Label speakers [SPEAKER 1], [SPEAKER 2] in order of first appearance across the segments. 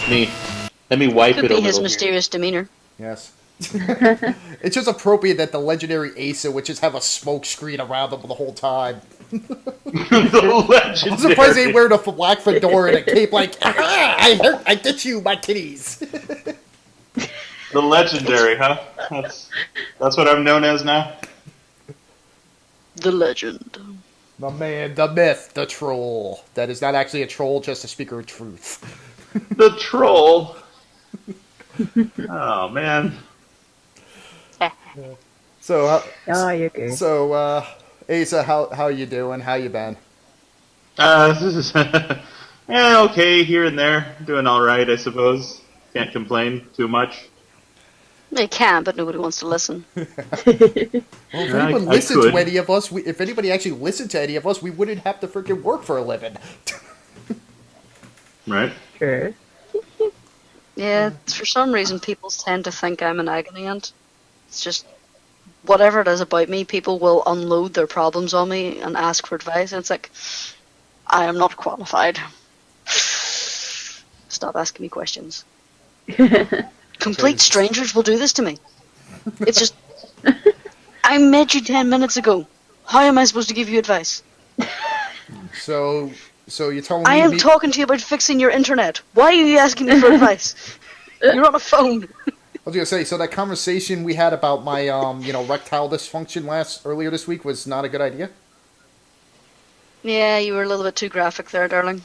[SPEAKER 1] Let me wipe
[SPEAKER 2] Could
[SPEAKER 1] it a
[SPEAKER 2] be
[SPEAKER 1] little
[SPEAKER 2] his
[SPEAKER 1] here.
[SPEAKER 2] mysterious demeanor.
[SPEAKER 3] Yes. It's just appropriate that the legendary Asa would just have a smoke screen around him the whole time.
[SPEAKER 1] The legendary.
[SPEAKER 3] I'm surprised they wear the black fedora and a cape like, I get you, my kitties.
[SPEAKER 1] The legendary, huh? That's what I'm known as now?
[SPEAKER 2] The legend.
[SPEAKER 3] The man, the myth, the troll. That is not actually a troll, just a speaker of truth.
[SPEAKER 1] The troll. Oh, man.
[SPEAKER 3] So,
[SPEAKER 4] you're good.
[SPEAKER 3] So, Asa, how you doing? How you been?
[SPEAKER 1] This is okay here and there. Doing all right, I suppose. Can't complain too much.
[SPEAKER 2] They can, but nobody wants to listen.
[SPEAKER 3] Well, if anyone
[SPEAKER 1] I
[SPEAKER 3] listened
[SPEAKER 1] could.
[SPEAKER 3] to any of us, if anybody actually listened to any of us, we wouldn't have to freaking work for a living.
[SPEAKER 1] Right?
[SPEAKER 4] True.
[SPEAKER 2] Yeah, for some reason people tend to think I'm an agony aunt. It's just, whatever it is about me, people will unload their problems on me and ask for advice, and it's like, I am not qualified. Stop asking me questions. Complete strangers will do this to me. It's just, I met you 10 minutes ago. How am I supposed to give you advice?
[SPEAKER 3] So you're telling me...
[SPEAKER 2] I am talking to you about fixing your internet. Why are you asking me for advice? You're on a phone.
[SPEAKER 3] I was gonna say, so that conversation we had about my, erectile dysfunction earlier this week was not a good idea?
[SPEAKER 2] Yeah, you were a little bit too graphic there, darling.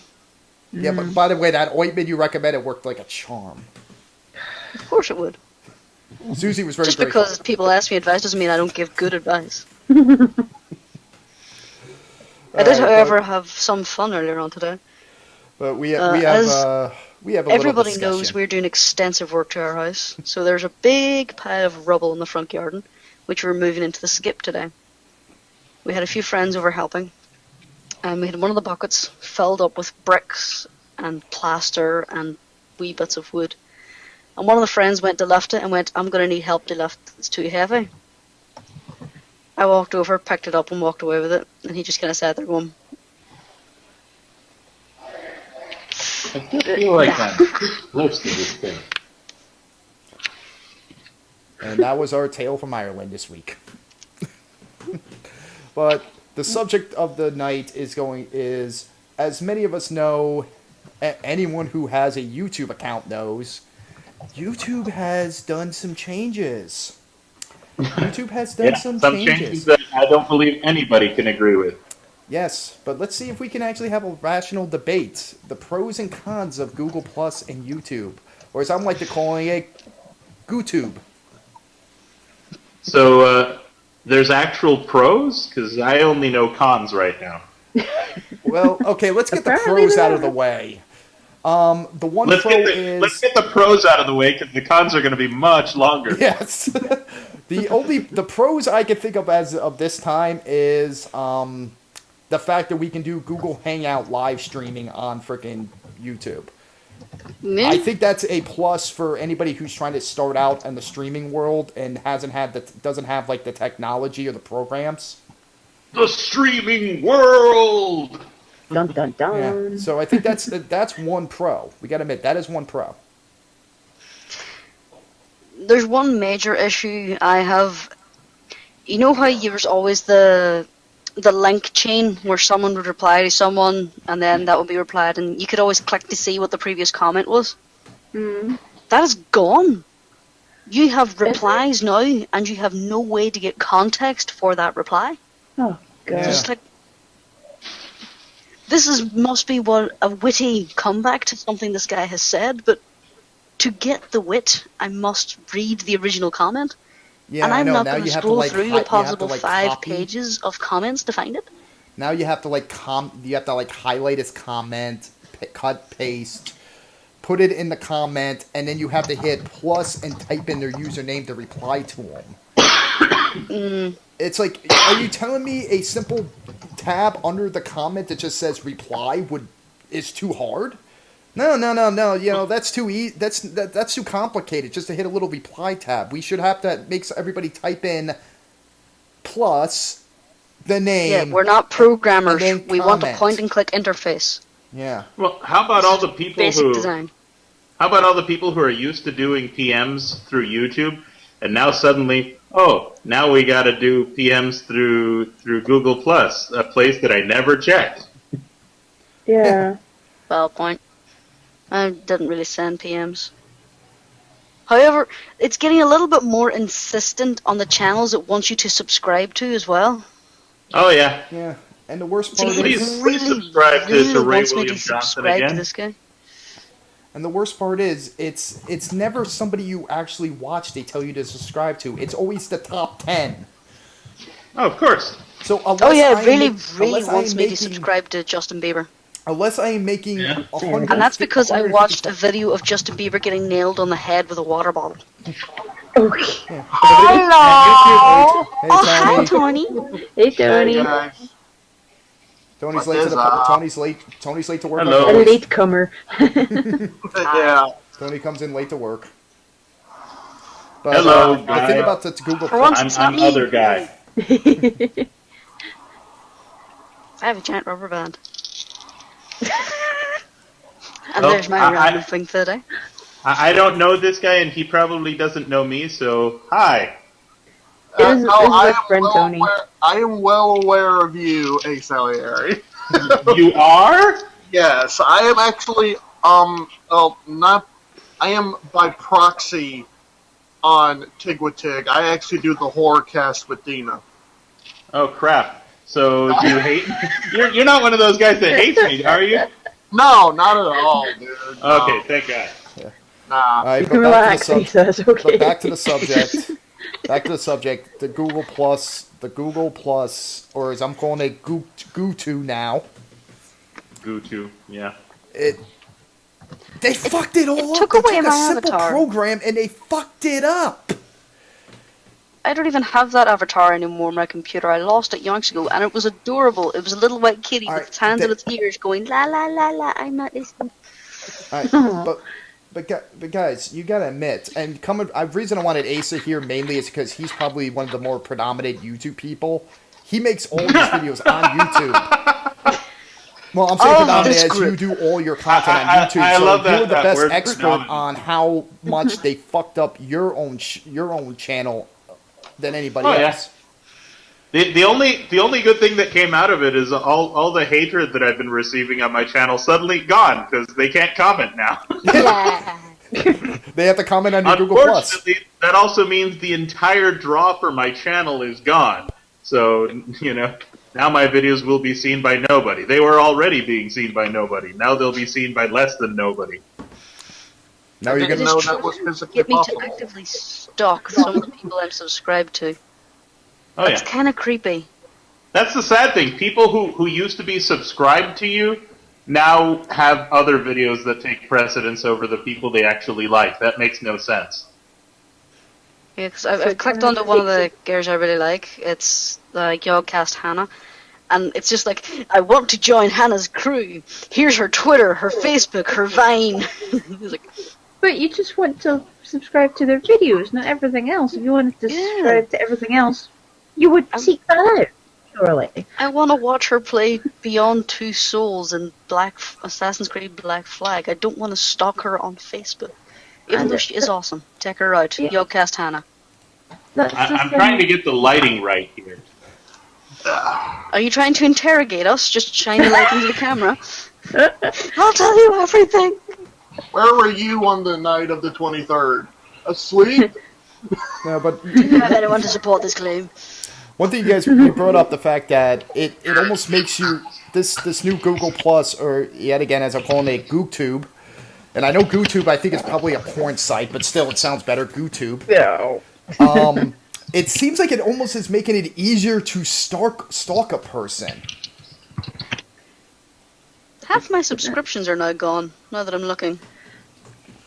[SPEAKER 3] Yeah, but by the way, that ointment you recommended worked like a charm.
[SPEAKER 2] Of course it would.
[SPEAKER 3] Susie was very
[SPEAKER 2] Just
[SPEAKER 3] grateful.
[SPEAKER 2] because people ask me advice doesn't mean I don't give good advice. I did, however, have some fun earlier on today.
[SPEAKER 3] But we have a little
[SPEAKER 2] Everybody
[SPEAKER 3] discussion.
[SPEAKER 2] knows we're doing extensive work to our house, so there's a big pile of rubble in the front garden, which we're moving into the skip today. We had a few friends over helping, and we had one of the buckets filled up with bricks and plaster and wee bits of wood. And one of the friends went to lift it and went, I'm going to need help to lift, it's too heavy. I walked over, picked it up and walked away with it, and he just kind of sat there going,
[SPEAKER 1] I feel like I'm close to this thing.
[SPEAKER 3] And that was our tale from Ireland this week. But the subject of the night is, as many of us know, anyone who has a YouTube account knows, YouTube has done some changes. YouTube has done some changes
[SPEAKER 1] that I don't believe anybody can agree with.
[SPEAKER 3] Yes, but let's see if we can actually have a rational debate. The pros and cons of Google Plus and YouTube. Or as I'm like to call it, GooTube.
[SPEAKER 1] So, there's actual pros? Because I only know cons right now.
[SPEAKER 3] Well, okay, let's get the pros out of the way. The one
[SPEAKER 1] Let's
[SPEAKER 3] pro
[SPEAKER 1] let's get the pros out of the way, because the cons are going to be much longer.
[SPEAKER 3] Yes. The pros I can think of as of this time is the fact that we can do Google Hangout live streaming on frickin' YouTube.
[SPEAKER 2] me?
[SPEAKER 3] I think that's a plus for anybody who's trying to start out in the streaming world and doesn't have like the technology or the programs.
[SPEAKER 1] The streaming world!
[SPEAKER 4] Dun dun dun.
[SPEAKER 3] Yeah. So I think that's one pro. We got to admit that is one pro.
[SPEAKER 2] There's one major issue I have. You know how there's always the link chain where someone would reply to someone and then that would be replied and you could always click to see what the previous comment was? That is gone. You have replies now and you have no way to get context for that reply.
[SPEAKER 4] Oh, God.
[SPEAKER 3] Yeah.
[SPEAKER 2] Just like, must be what a witty comeback to something this guy has said, but to get the wit, I must read the original comment.
[SPEAKER 3] Yeah,
[SPEAKER 2] And I'm
[SPEAKER 3] I know.
[SPEAKER 2] not
[SPEAKER 3] Now
[SPEAKER 2] going to
[SPEAKER 3] you have to
[SPEAKER 2] scroll
[SPEAKER 3] like
[SPEAKER 2] through
[SPEAKER 3] you
[SPEAKER 2] a
[SPEAKER 3] have to,
[SPEAKER 2] possible
[SPEAKER 3] like,
[SPEAKER 2] 5
[SPEAKER 3] copy.
[SPEAKER 2] pages of comments to find it.
[SPEAKER 3] Now you have to like highlight his comment, cut, paste, put it in the comment, and then you have to hit plus and type in their username to reply to them. It's like, are you telling me a simple tab under the comment that just says reply is too hard? No. You know, that's too easy. That's too complicated just to hit a little reply tab. We should have to make everybody type in plus the name.
[SPEAKER 2] Yeah, we're not programmers.
[SPEAKER 3] and then
[SPEAKER 2] We want a
[SPEAKER 3] comment.
[SPEAKER 2] point and click interface.
[SPEAKER 3] Yeah.
[SPEAKER 1] Well, how about all the people
[SPEAKER 2] Basic
[SPEAKER 1] who...
[SPEAKER 2] design.
[SPEAKER 1] How about all the people who are used to doing PMs through YouTube, and now suddenly, now we got to do PMs through Google Plus, a place that I never checked.
[SPEAKER 4] Yeah.
[SPEAKER 2] Well, point. I didn't really send PMs. However, it's getting a little bit more insistent on the channels it wants you to subscribe to as well.
[SPEAKER 1] Oh yeah.
[SPEAKER 3] Yeah. And the worst part
[SPEAKER 1] Please-
[SPEAKER 3] is,
[SPEAKER 1] please subscribe to Ray
[SPEAKER 2] wants me
[SPEAKER 1] William
[SPEAKER 2] to
[SPEAKER 1] Johnson
[SPEAKER 2] subscribe to
[SPEAKER 1] again.
[SPEAKER 2] this guy.
[SPEAKER 3] and the worst part is, it's never somebody you actually watch. They tell you to subscribe to. It's always the top 10.
[SPEAKER 1] Oh, of course.
[SPEAKER 3] So
[SPEAKER 2] Oh
[SPEAKER 3] unless
[SPEAKER 2] yeah,
[SPEAKER 3] I
[SPEAKER 2] it really,
[SPEAKER 3] am
[SPEAKER 2] really
[SPEAKER 3] unless I
[SPEAKER 2] wants
[SPEAKER 3] am
[SPEAKER 2] me to
[SPEAKER 3] making,
[SPEAKER 2] subscribe to Justin Bieber.
[SPEAKER 3] unless I am making
[SPEAKER 1] Yeah.
[SPEAKER 3] 100,
[SPEAKER 2] And that's because I
[SPEAKER 3] 150
[SPEAKER 2] watched a video of Justin Bieber getting nailed on the head with a water bottle.
[SPEAKER 4] Okay.
[SPEAKER 2] Hello!
[SPEAKER 3] Hey,
[SPEAKER 2] Oh, hi,
[SPEAKER 3] Tony.
[SPEAKER 2] Tony!
[SPEAKER 4] Hey, Tony.
[SPEAKER 5] guys.
[SPEAKER 3] Tony's
[SPEAKER 5] What
[SPEAKER 3] late to
[SPEAKER 5] is
[SPEAKER 3] the
[SPEAKER 5] up?
[SPEAKER 3] Tony's late to work.
[SPEAKER 1] Hello.
[SPEAKER 4] A latecomer.
[SPEAKER 5] Yeah.
[SPEAKER 3] Tony comes in late to work. But,
[SPEAKER 1] Hello,
[SPEAKER 3] the
[SPEAKER 1] guy.
[SPEAKER 3] thing about the Google
[SPEAKER 2] For once,
[SPEAKER 1] I'm,
[SPEAKER 2] it's not
[SPEAKER 1] I'm
[SPEAKER 2] me.
[SPEAKER 1] other guy.
[SPEAKER 2] I have a giant rubber band. And
[SPEAKER 1] Well,
[SPEAKER 2] there's my random thing for the day.
[SPEAKER 1] I don't know this guy, and he probably doesn't know me. So hi.
[SPEAKER 4] This is
[SPEAKER 5] I
[SPEAKER 4] my friend Tony.
[SPEAKER 5] I am well aware of you, Asalieri.
[SPEAKER 1] You are?
[SPEAKER 5] Yes, I am actually not. I am by proxy on Tigwatig. I actually do the horror cast with Dina.
[SPEAKER 1] Oh crap! So do you hate? You're not one of those guys that hates me, are you?
[SPEAKER 5] No, not at all, dude. No.
[SPEAKER 1] Okay, thank God.
[SPEAKER 5] Nah.
[SPEAKER 3] All right,
[SPEAKER 4] You can
[SPEAKER 3] but back
[SPEAKER 4] relax,
[SPEAKER 3] to the
[SPEAKER 4] Lisa. It's okay.
[SPEAKER 3] But back to the subject. Back to the subject. The Google Plus, or as I'm calling it, GooTube now.
[SPEAKER 1] GooTube, yeah.
[SPEAKER 3] They fucked it all up.
[SPEAKER 2] took
[SPEAKER 3] They
[SPEAKER 2] away
[SPEAKER 3] took a
[SPEAKER 2] my
[SPEAKER 3] simple
[SPEAKER 2] avatar.
[SPEAKER 3] program and they fucked it up.
[SPEAKER 2] I don't even have that avatar anymore on my computer. I lost it yonks ago, and it was adorable. It was a little white kitty
[SPEAKER 3] Alright,
[SPEAKER 2] with its hands
[SPEAKER 3] the-
[SPEAKER 2] on its ears going, la la la la, I'm not listening.
[SPEAKER 3] All right, but guys, you gotta admit, and the reason I wanted Asa here mainly is because he's probably one of the more predominant YouTube people. He makes all these videos on YouTube. Well, I'm saying
[SPEAKER 2] Oh,
[SPEAKER 3] predominant
[SPEAKER 2] this
[SPEAKER 3] as you
[SPEAKER 2] group.
[SPEAKER 3] do all your content on
[SPEAKER 1] I
[SPEAKER 3] YouTube. So
[SPEAKER 1] love that-
[SPEAKER 3] you're the
[SPEAKER 1] that
[SPEAKER 3] best
[SPEAKER 1] word,
[SPEAKER 3] expert
[SPEAKER 1] predominant.
[SPEAKER 3] on how much they fucked up your own channel than anybody
[SPEAKER 1] Oh, yeah.
[SPEAKER 3] else.
[SPEAKER 1] The only good thing that came out of it is all the hatred that I've been receiving on my channel suddenly gone because they can't comment now.
[SPEAKER 2] Yeah.
[SPEAKER 3] They have to comment on your Google Plus.
[SPEAKER 1] Unfortunately, that also means the entire draw for my channel is gone. So now my videos will be seen by nobody. They were already being seen by nobody. Now they'll be seen by less than nobody.
[SPEAKER 3] Now
[SPEAKER 5] I
[SPEAKER 3] you're
[SPEAKER 5] didn't
[SPEAKER 3] gonna
[SPEAKER 5] know
[SPEAKER 2] Just
[SPEAKER 5] that was physically
[SPEAKER 2] Get me to
[SPEAKER 5] possible.
[SPEAKER 2] actively stalk some of the people I'm subscribed to.
[SPEAKER 1] Oh
[SPEAKER 2] It's
[SPEAKER 1] yeah.
[SPEAKER 2] kind of creepy.
[SPEAKER 1] That's the sad thing. People who used to be subscribed to you now have other videos that take precedence over the people they actually like. That makes no sense.
[SPEAKER 2] Yeah, because I've clicked onto one of the girls I really like. It's the Yogcast Hannah. And it's just like, I want to join Hannah's crew. Here's her Twitter, her Facebook, her Vine. It's like,
[SPEAKER 4] But you just want to subscribe to their videos, not everything else. If you wanted to
[SPEAKER 2] Yeah.
[SPEAKER 4] subscribe to everything else, you would seek that out, surely.
[SPEAKER 2] I want to watch her play Beyond Two Souls and Assassin's Creed Black Flag. I don't want to stalk her on Facebook. Even though she is awesome. Check her out.
[SPEAKER 4] Yeah.
[SPEAKER 2] Yogcast Hannah.
[SPEAKER 4] That's
[SPEAKER 1] I'm trying to get the lighting right here.
[SPEAKER 2] Are you trying to interrogate us? Just shine the light into the camera. I'll tell you everything.
[SPEAKER 5] Where were you on the night of the 23rd? Asleep?
[SPEAKER 3] No, but
[SPEAKER 2] Do you have anyone to support this claim?
[SPEAKER 3] one thing you brought up the fact that it almost makes you this new Google Plus, or yet again as I'm calling it, GooTube. And I know GooTube, I think it's probably a porn site, but still it sounds better, GooTube.
[SPEAKER 4] No.
[SPEAKER 3] It seems like it almost is making it easier to stalk a person.
[SPEAKER 2] Half my subscriptions are now gone, now that I'm looking.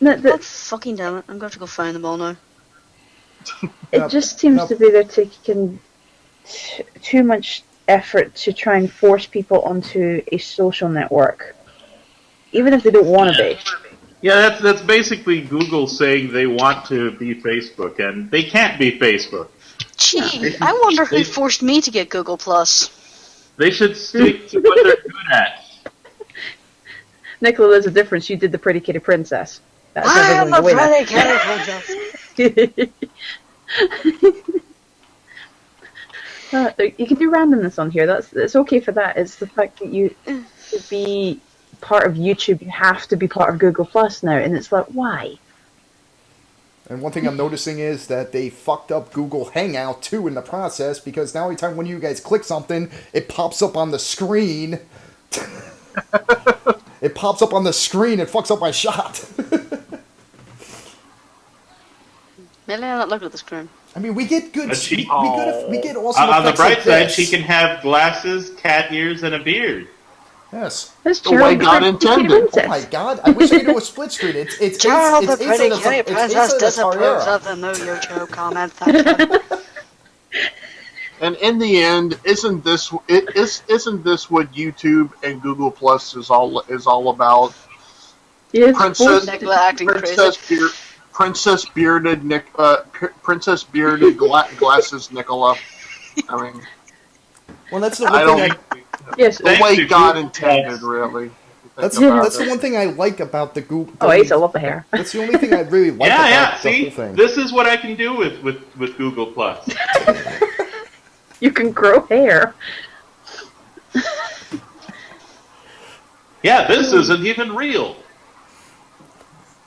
[SPEAKER 4] No,
[SPEAKER 2] God fucking damn it. I'm going to have to go find them all now.
[SPEAKER 4] it just seems to be they're taking too much effort to try and force people onto a social network, even if they don't want to be.
[SPEAKER 1] Yeah, that's basically Google saying they want to be Facebook, and they can't be Facebook.
[SPEAKER 2] Gee, I wonder who forced me to get Google Plus.
[SPEAKER 1] They should stick to what they're good at.
[SPEAKER 4] Nicola, there's a difference. You did the Pretty Kitty Princess. That's
[SPEAKER 2] I
[SPEAKER 4] never
[SPEAKER 2] am
[SPEAKER 4] going
[SPEAKER 2] the
[SPEAKER 4] to win.
[SPEAKER 2] pretty kitty princess.
[SPEAKER 4] You can do randomness on here. It's okay for that. It's the fact that you to be part of YouTube, you have to be part of Google Plus now, and it's like, why?
[SPEAKER 3] And one thing I'm noticing is that they fucked up Google Hangout too in the process, because now every time one of you guys click something, it pops up on the screen. It pops up on the screen. It fucks up my shot.
[SPEAKER 2] Maybe I not look at the screen.
[SPEAKER 3] I mean, we get good.
[SPEAKER 1] But she-
[SPEAKER 3] We get awesome
[SPEAKER 1] On the
[SPEAKER 3] effects like
[SPEAKER 1] bright side,
[SPEAKER 3] this.
[SPEAKER 1] she can have glasses, cat ears, and a beard.
[SPEAKER 3] Yes.
[SPEAKER 4] That's
[SPEAKER 5] The way God intended.
[SPEAKER 3] Oh my god! I wish we could do a split screen. It's
[SPEAKER 2] Gerald, the
[SPEAKER 3] Asa
[SPEAKER 2] pretty
[SPEAKER 3] the-
[SPEAKER 2] kitty
[SPEAKER 3] it's
[SPEAKER 2] princess
[SPEAKER 3] Asa the
[SPEAKER 2] disapproves
[SPEAKER 3] Tariera.
[SPEAKER 2] of the Know Your Joe comment section.
[SPEAKER 5] And in the end, isn't this what YouTube and Google Plus is all about?
[SPEAKER 4] Yes,
[SPEAKER 5] Princess-
[SPEAKER 2] Nicola acting crazy.
[SPEAKER 5] Princess bearded glasses Nicola. I mean,
[SPEAKER 3] Well, that's the
[SPEAKER 5] I
[SPEAKER 3] one
[SPEAKER 5] don't.
[SPEAKER 3] thing.
[SPEAKER 4] yes.
[SPEAKER 5] The
[SPEAKER 1] Thanks
[SPEAKER 5] way
[SPEAKER 1] to
[SPEAKER 5] God
[SPEAKER 1] Google
[SPEAKER 5] intended,
[SPEAKER 1] Plus.
[SPEAKER 5] really.
[SPEAKER 3] That's
[SPEAKER 5] Think
[SPEAKER 3] the
[SPEAKER 5] about
[SPEAKER 3] one thing I like about the Google.
[SPEAKER 4] Oh, Ace, I love the hair.
[SPEAKER 3] That's the only thing I really like
[SPEAKER 1] Yeah,
[SPEAKER 3] about
[SPEAKER 1] yeah.
[SPEAKER 3] the
[SPEAKER 1] See,
[SPEAKER 3] whole thing.
[SPEAKER 1] this is what I can do with Google Plus.
[SPEAKER 4] You can grow hair.
[SPEAKER 1] Yeah, this isn't even real.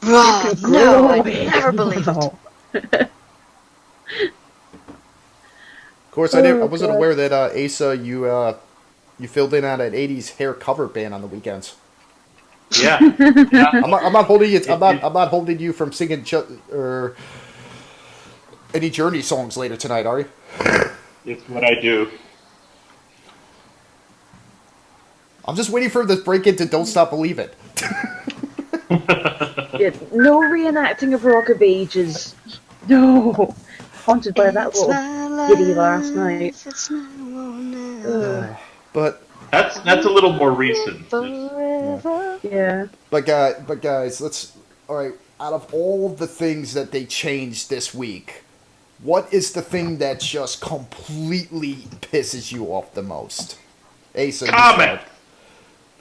[SPEAKER 2] Oh, no, I never believed it.
[SPEAKER 4] No.
[SPEAKER 3] Of course, I wasn't aware that Asa, you filled in on an '80s hair cover band on the weekends.
[SPEAKER 1] Yeah.
[SPEAKER 3] I'm not holding it. I'm not holding you from singing or any Journey songs later tonight, are you?
[SPEAKER 1] It's what I do.
[SPEAKER 3] I'm just waiting for the break into "Don't Stop Believin'."
[SPEAKER 4] Yeah, no reenacting of Rock of Ages. No. Haunted by that little giddy last night. Ugh.
[SPEAKER 3] But
[SPEAKER 1] That's a little more recent.
[SPEAKER 4] Yeah.
[SPEAKER 3] But guys, all right. Out of all the things that they changed this week, what is the thing that just completely pisses you off the most? Asa, you
[SPEAKER 1] Comment.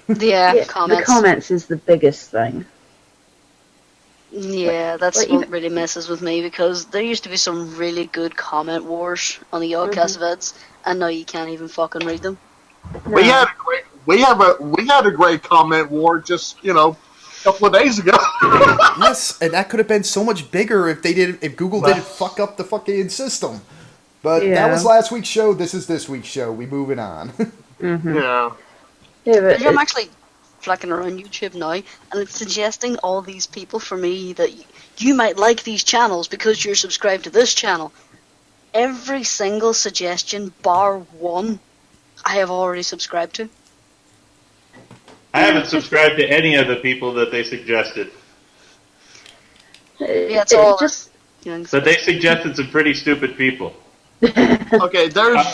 [SPEAKER 3] start.
[SPEAKER 2] Yeah, comments.
[SPEAKER 4] The comments is the biggest thing.
[SPEAKER 2] Yeah, that's
[SPEAKER 4] Like,
[SPEAKER 2] what
[SPEAKER 4] even-
[SPEAKER 2] really messes with me, because there used to be some really good comment wars on the Yodcast vids, and now you can't even fucking read them.
[SPEAKER 4] No.
[SPEAKER 5] We had a great comment war just a couple of days ago.
[SPEAKER 3] Yes, and that could have been so much bigger if Google didn't fuck up the fucking system. But that
[SPEAKER 4] Yeah.
[SPEAKER 3] was last week's show. This is this week's show. We moving on.
[SPEAKER 4] Mm-hmm.
[SPEAKER 5] Yeah.
[SPEAKER 4] Yeah, but
[SPEAKER 2] I'm actually flicking around YouTube now, and it's suggesting all these people for me that you might like these channels because you're subscribed to this channel. Every single suggestion, bar one, I have already subscribed to.
[SPEAKER 1] I haven't subscribed to any of the people that they suggested.
[SPEAKER 2] Yeah, it's all
[SPEAKER 4] just
[SPEAKER 1] But they suggested some pretty stupid people.
[SPEAKER 5] Okay, there's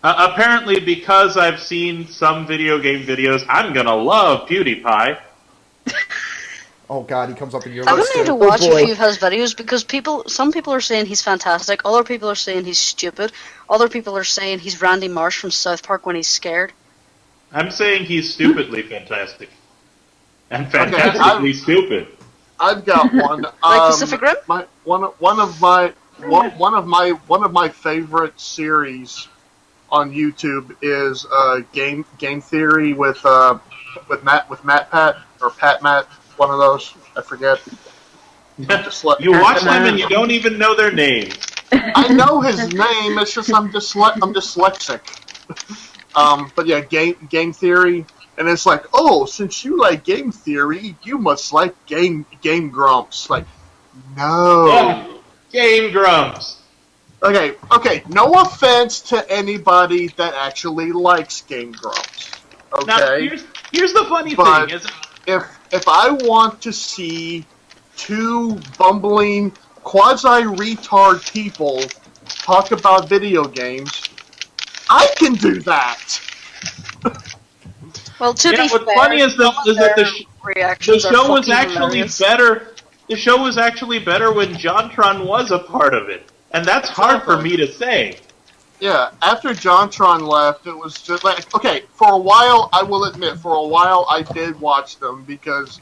[SPEAKER 1] Apparently, because I've seen some video game videos, I'm gonna love PewDiePie.
[SPEAKER 3] Oh God, he comes up in your
[SPEAKER 2] I'm
[SPEAKER 3] list.
[SPEAKER 2] going to
[SPEAKER 3] too.
[SPEAKER 2] watch a
[SPEAKER 4] boy.
[SPEAKER 2] few of his videos because some people are saying he's fantastic, other people are saying he's stupid, other people are saying he's Randy Marsh from South Park when he's scared.
[SPEAKER 1] I'm saying he's stupidly fantastic. And
[SPEAKER 5] Okay,
[SPEAKER 1] fantastically stupid.
[SPEAKER 5] I've got one.
[SPEAKER 2] Like Pacific Rim?
[SPEAKER 5] One of my favorite series on YouTube is Game Theory with Matt Pat or Pat Matt, one of those. I forget.
[SPEAKER 1] You watch them and you don't even know their names.
[SPEAKER 5] I know his name. It's just I'm dyslexic. But yeah, Game Theory, and it's like, oh, since you like Game Theory, you must like Game Grumps. Like, no.
[SPEAKER 1] Yeah. Game Grumps.
[SPEAKER 5] Okay. No offense to anybody that actually likes Game Grumps. Okay.
[SPEAKER 1] Now, here's the funny
[SPEAKER 5] But-
[SPEAKER 1] thing. Is
[SPEAKER 5] If I want to see two bumbling quasi-retard people talk about video games, I can do that.
[SPEAKER 2] Well, to be
[SPEAKER 1] what's
[SPEAKER 2] fair,
[SPEAKER 1] funny is that the
[SPEAKER 2] reactions
[SPEAKER 1] show
[SPEAKER 2] are
[SPEAKER 1] was
[SPEAKER 2] fucking
[SPEAKER 1] actually
[SPEAKER 2] hilarious.
[SPEAKER 1] better. The show was actually better when JonTron was a part of it, and that's hard for me to say.
[SPEAKER 5] Yeah, after JonTron left, it was just like, okay, for a while, I will admit, for a while I did watch them because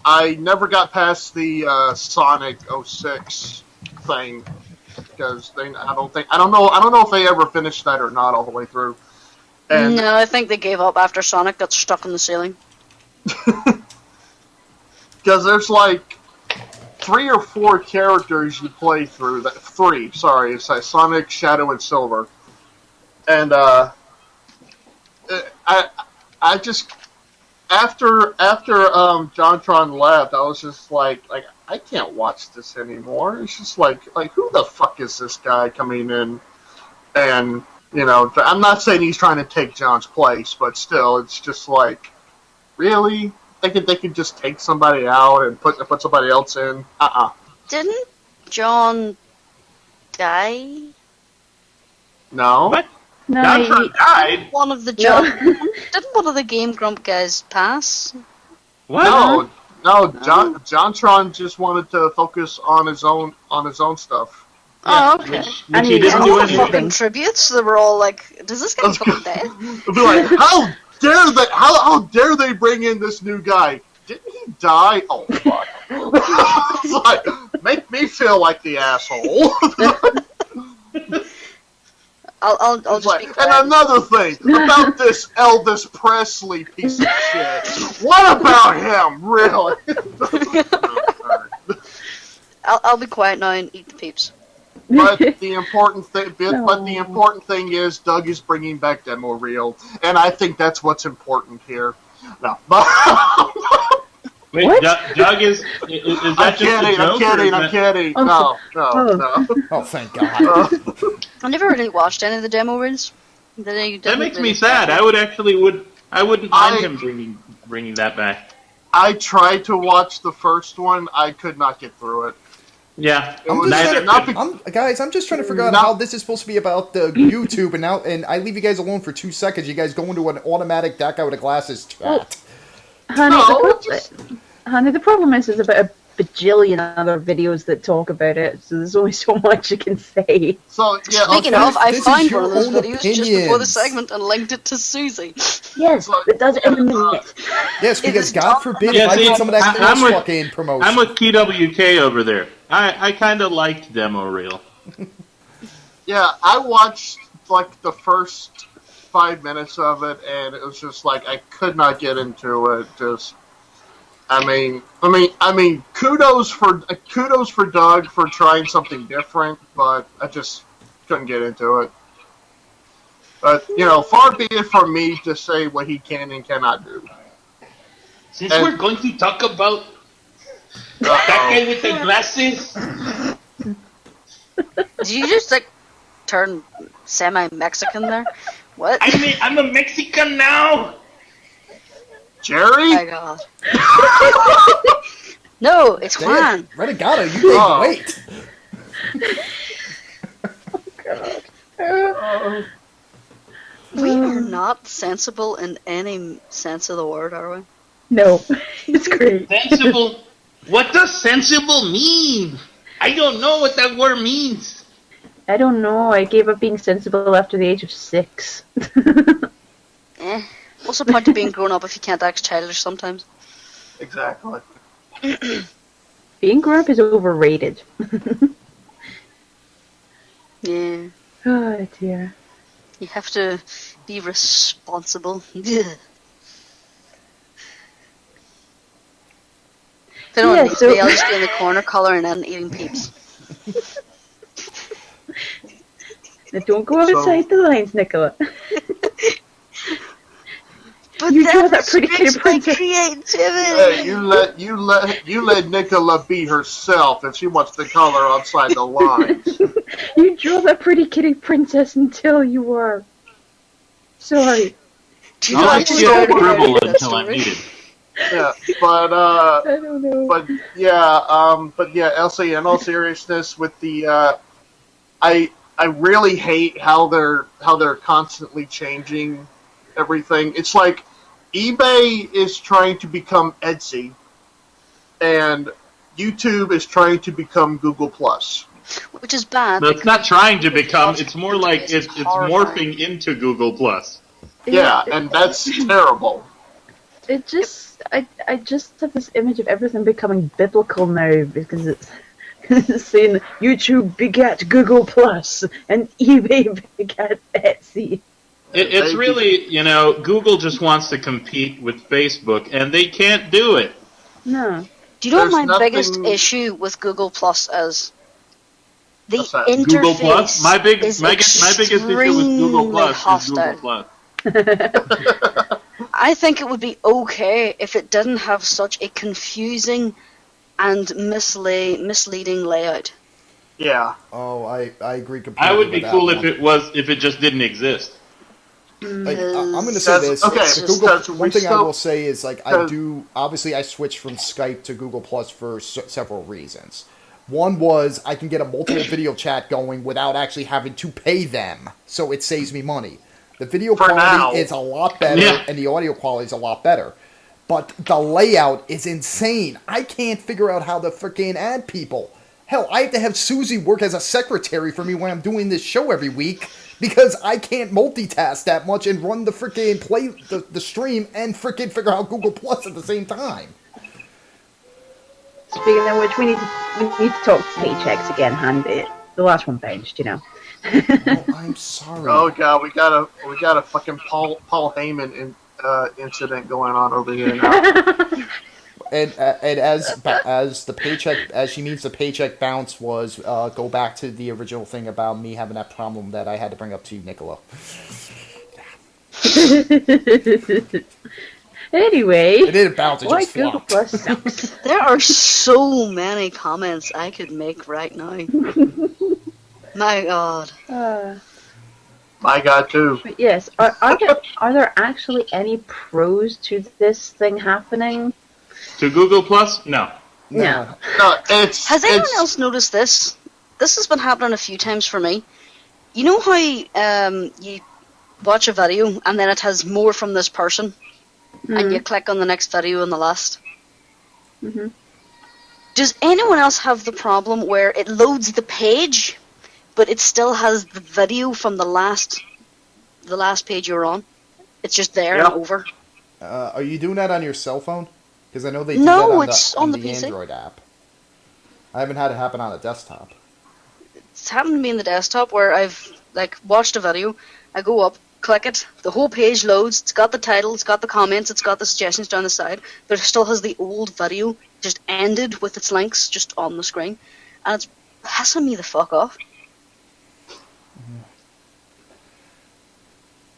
[SPEAKER 5] I never got past the Sonic 06 thing because I don't know if they ever finished that or not all the way through. And
[SPEAKER 2] No, I think they gave up after Sonic got stuck in the ceiling.
[SPEAKER 5] because there's like 3 or 4 characters you play through. It's like Sonic, Shadow, and Silver. And I just after JonTron left, I was just like I can't watch this anymore. It's just like who the fuck is this guy coming in? And I'm not saying he's trying to take John's place, but still, it's just like, really? They could just take somebody out and put somebody else in.
[SPEAKER 2] Didn't John die?
[SPEAKER 5] No.
[SPEAKER 1] What?
[SPEAKER 4] No,
[SPEAKER 1] JonTron died?
[SPEAKER 2] One of the didn't one of the Game Grump guys pass?
[SPEAKER 1] What?
[SPEAKER 5] No. JonTron just wanted to focus on his own stuff.
[SPEAKER 2] Oh, okay.
[SPEAKER 1] Which he didn't do
[SPEAKER 2] All the
[SPEAKER 1] anything.
[SPEAKER 2] fucking tributes, they were all like, does this guy fucking dead?
[SPEAKER 5] It'd be like, how dare they bring in this new guy? Didn't he die? Oh fuck! It's like, make me feel like the asshole.
[SPEAKER 2] I'll just
[SPEAKER 5] Like,
[SPEAKER 2] be quiet.
[SPEAKER 5] and another thing about this Elvis Presley piece of shit. What about him, really?
[SPEAKER 2] I'll be quiet now and eat the peeps.
[SPEAKER 5] But the important thing is Doug is bringing back demo reel, and I think that's what's important here. No,
[SPEAKER 1] Wait,
[SPEAKER 4] What?
[SPEAKER 1] Doug is that
[SPEAKER 5] I'm
[SPEAKER 1] just a
[SPEAKER 5] kidding.
[SPEAKER 1] joke?
[SPEAKER 5] I'm kidding. No.
[SPEAKER 3] Oh, thank God.
[SPEAKER 2] I never really watched any of the demo reels.
[SPEAKER 1] That makes me sad. I wouldn't mind him bringing that back.
[SPEAKER 5] I tried to watch the first one. I could not get through it.
[SPEAKER 1] Yeah.
[SPEAKER 3] Guys, I'm just trying to figure out how this is supposed to be about the YouTube, and I leave you guys alone for 2 seconds. You guys go into an automatic That Guy with the Glasses chat.
[SPEAKER 4] Honey, the problem is there's about a bajillion other videos that talk about it, so there's only so much you can say.
[SPEAKER 5] So yeah.
[SPEAKER 2] Speaking
[SPEAKER 5] okay.
[SPEAKER 2] of, I
[SPEAKER 3] This is
[SPEAKER 2] found
[SPEAKER 3] your
[SPEAKER 2] one of those
[SPEAKER 3] own
[SPEAKER 2] videos just before the
[SPEAKER 3] opinions.
[SPEAKER 2] segment and linked it to Susie.
[SPEAKER 4] Yes, it does it in a minute.
[SPEAKER 3] Yes, because
[SPEAKER 2] is
[SPEAKER 3] God
[SPEAKER 2] Tom-
[SPEAKER 3] forbid
[SPEAKER 1] Yeah,
[SPEAKER 3] if I
[SPEAKER 1] see,
[SPEAKER 3] get some of that
[SPEAKER 1] I'm with-
[SPEAKER 3] fucking promotion.
[SPEAKER 1] I'm with TWK over there. I kind of liked demo reel.
[SPEAKER 5] Yeah, I watched like the first 5 minutes of it, and it was just like I could not get into it. I mean, kudos for Doug for trying something different, but I just couldn't get into it. But far be it from me to say what he can and cannot do.
[SPEAKER 1] Since we're going to talk about that guy with the glasses,
[SPEAKER 2] Did you just turn semi-Mexican there? What?
[SPEAKER 1] I'm a Mexican now.
[SPEAKER 5] Jerry?
[SPEAKER 2] Oh my god. No, it's Juan.
[SPEAKER 3] Renegado, you didn't wait.
[SPEAKER 2] We are not sensible in any sense of the word, are we?
[SPEAKER 4] No, it's great.
[SPEAKER 1] Sensible? What does sensible mean? I don't know what that word means.
[SPEAKER 4] I don't know. I gave up being sensible after the age of 6.
[SPEAKER 2] What's the point of being grown up if you can't act childish sometimes?
[SPEAKER 5] Exactly.
[SPEAKER 4] Being grown up is overrated.
[SPEAKER 2] Yeah.
[SPEAKER 4] Oh dear.
[SPEAKER 2] You have to be responsible. If anyone needs me, I'll just be in the corner colouring and eating peeps.
[SPEAKER 4] Now don't go outside the lines, Nicola.
[SPEAKER 2] But
[SPEAKER 4] You draw
[SPEAKER 2] that
[SPEAKER 4] that pretty
[SPEAKER 2] restricts
[SPEAKER 4] kid
[SPEAKER 2] my
[SPEAKER 4] princess.
[SPEAKER 2] creativity.
[SPEAKER 5] Hey, you let Nicola be herself if she wants to color outside the lines.
[SPEAKER 4] You draw that pretty kitty princess until you are. Sorry.
[SPEAKER 2] Do you
[SPEAKER 1] I
[SPEAKER 2] know
[SPEAKER 1] like
[SPEAKER 2] actually
[SPEAKER 1] to
[SPEAKER 2] heard
[SPEAKER 1] scribble
[SPEAKER 2] that
[SPEAKER 1] until I'm
[SPEAKER 2] story?
[SPEAKER 1] needed.
[SPEAKER 5] Yeah, but
[SPEAKER 4] I don't know.
[SPEAKER 5] Elsie, in all seriousness, with the I really hate how they're constantly changing everything. It's like eBay is trying to become Etsy, and YouTube is trying to become Google Plus.
[SPEAKER 2] Which is bad.
[SPEAKER 1] No, it's not trying to become.
[SPEAKER 2] because
[SPEAKER 1] It's more like it's
[SPEAKER 2] horrifying.
[SPEAKER 1] morphing into Google Plus.
[SPEAKER 5] Yeah, and that's terrible.
[SPEAKER 4] It just I just have this image of everything becoming biblical now because it's saying YouTube begat Google Plus and eBay begat Etsy.
[SPEAKER 1] It's really, Google just wants to compete with Facebook, and they can't do it.
[SPEAKER 4] No.
[SPEAKER 2] Do you know what my
[SPEAKER 5] There's
[SPEAKER 2] biggest
[SPEAKER 5] nothing-
[SPEAKER 2] issue with Google Plus is? The
[SPEAKER 5] What's that?
[SPEAKER 2] interface
[SPEAKER 1] Google Plus. My biggest issue with Google Plus
[SPEAKER 2] hostile.
[SPEAKER 1] is Google Plus.
[SPEAKER 2] I think it would be okay if it didn't have such a confusing and misleading layout.
[SPEAKER 5] Yeah.
[SPEAKER 3] Oh, I agree completely.
[SPEAKER 1] I would be
[SPEAKER 3] with
[SPEAKER 1] cool
[SPEAKER 3] that
[SPEAKER 1] if
[SPEAKER 3] one.
[SPEAKER 1] if it just didn't exist.
[SPEAKER 3] Like, I'm going to say this.
[SPEAKER 5] Okay,
[SPEAKER 3] the Google,
[SPEAKER 5] because
[SPEAKER 3] one
[SPEAKER 5] we
[SPEAKER 3] thing I
[SPEAKER 5] still-
[SPEAKER 3] will say is, like, obviously I switched from Skype to Google Plus for several reasons. One was I can get a multiple video chat going without actually having to pay them, so it saves me money. The video
[SPEAKER 5] For
[SPEAKER 3] quality
[SPEAKER 5] now.
[SPEAKER 3] is a lot better,
[SPEAKER 1] Yeah.
[SPEAKER 3] and the audio quality is a lot better. But the layout is insane. I can't figure out how to freaking add people. Hell, I have to have Susie work as a secretary for me when I'm doing this show every week because I can't multitask that much and run the freaking the stream and freaking figure out Google Plus at the same time.
[SPEAKER 4] Speaking of which, we need to talk paychecks again, Handy. The last one bounced,
[SPEAKER 3] Oh, I'm sorry.
[SPEAKER 5] Oh god, we got a fucking Paul Heyman incident going on over here now.
[SPEAKER 3] And as the paycheck, as she means the paycheck bounce was, go back to the original thing about me having that problem that I had to bring up to you, Nicola.
[SPEAKER 4] Anyway,
[SPEAKER 3] It didn't bounce, it
[SPEAKER 4] why
[SPEAKER 3] just
[SPEAKER 4] Google
[SPEAKER 3] flopped.
[SPEAKER 4] Plus sucks.
[SPEAKER 2] There are so many comments I could make right now. My God.
[SPEAKER 5] My god too.
[SPEAKER 4] But yes, are there actually any pros to this thing happening?
[SPEAKER 1] To Google Plus? No.
[SPEAKER 4] No.
[SPEAKER 5] No,
[SPEAKER 2] Has anyone else noticed this? This has been happening a few times for me. You know how you watch a video and then it has more from this person, and you click on the next video on the list?
[SPEAKER 4] Mhm.
[SPEAKER 2] Does anyone else have the problem where it loads the page, but it still has the video from the last page you're on? It's just there and over.
[SPEAKER 3] Are you doing that on your cell phone? Because I know they do
[SPEAKER 2] No,
[SPEAKER 3] that on
[SPEAKER 2] it's
[SPEAKER 3] the,
[SPEAKER 2] on the PC.
[SPEAKER 3] Android app. I haven't had it happen on a desktop.
[SPEAKER 2] It's happened to me in the desktop where I've watched a video, I go up, click it, the whole page loads, it's got the title, it's got the comments, it's got the suggestions down the side, but it still has the old video just ended with its links just on the screen, and it's pissing me the fuck off.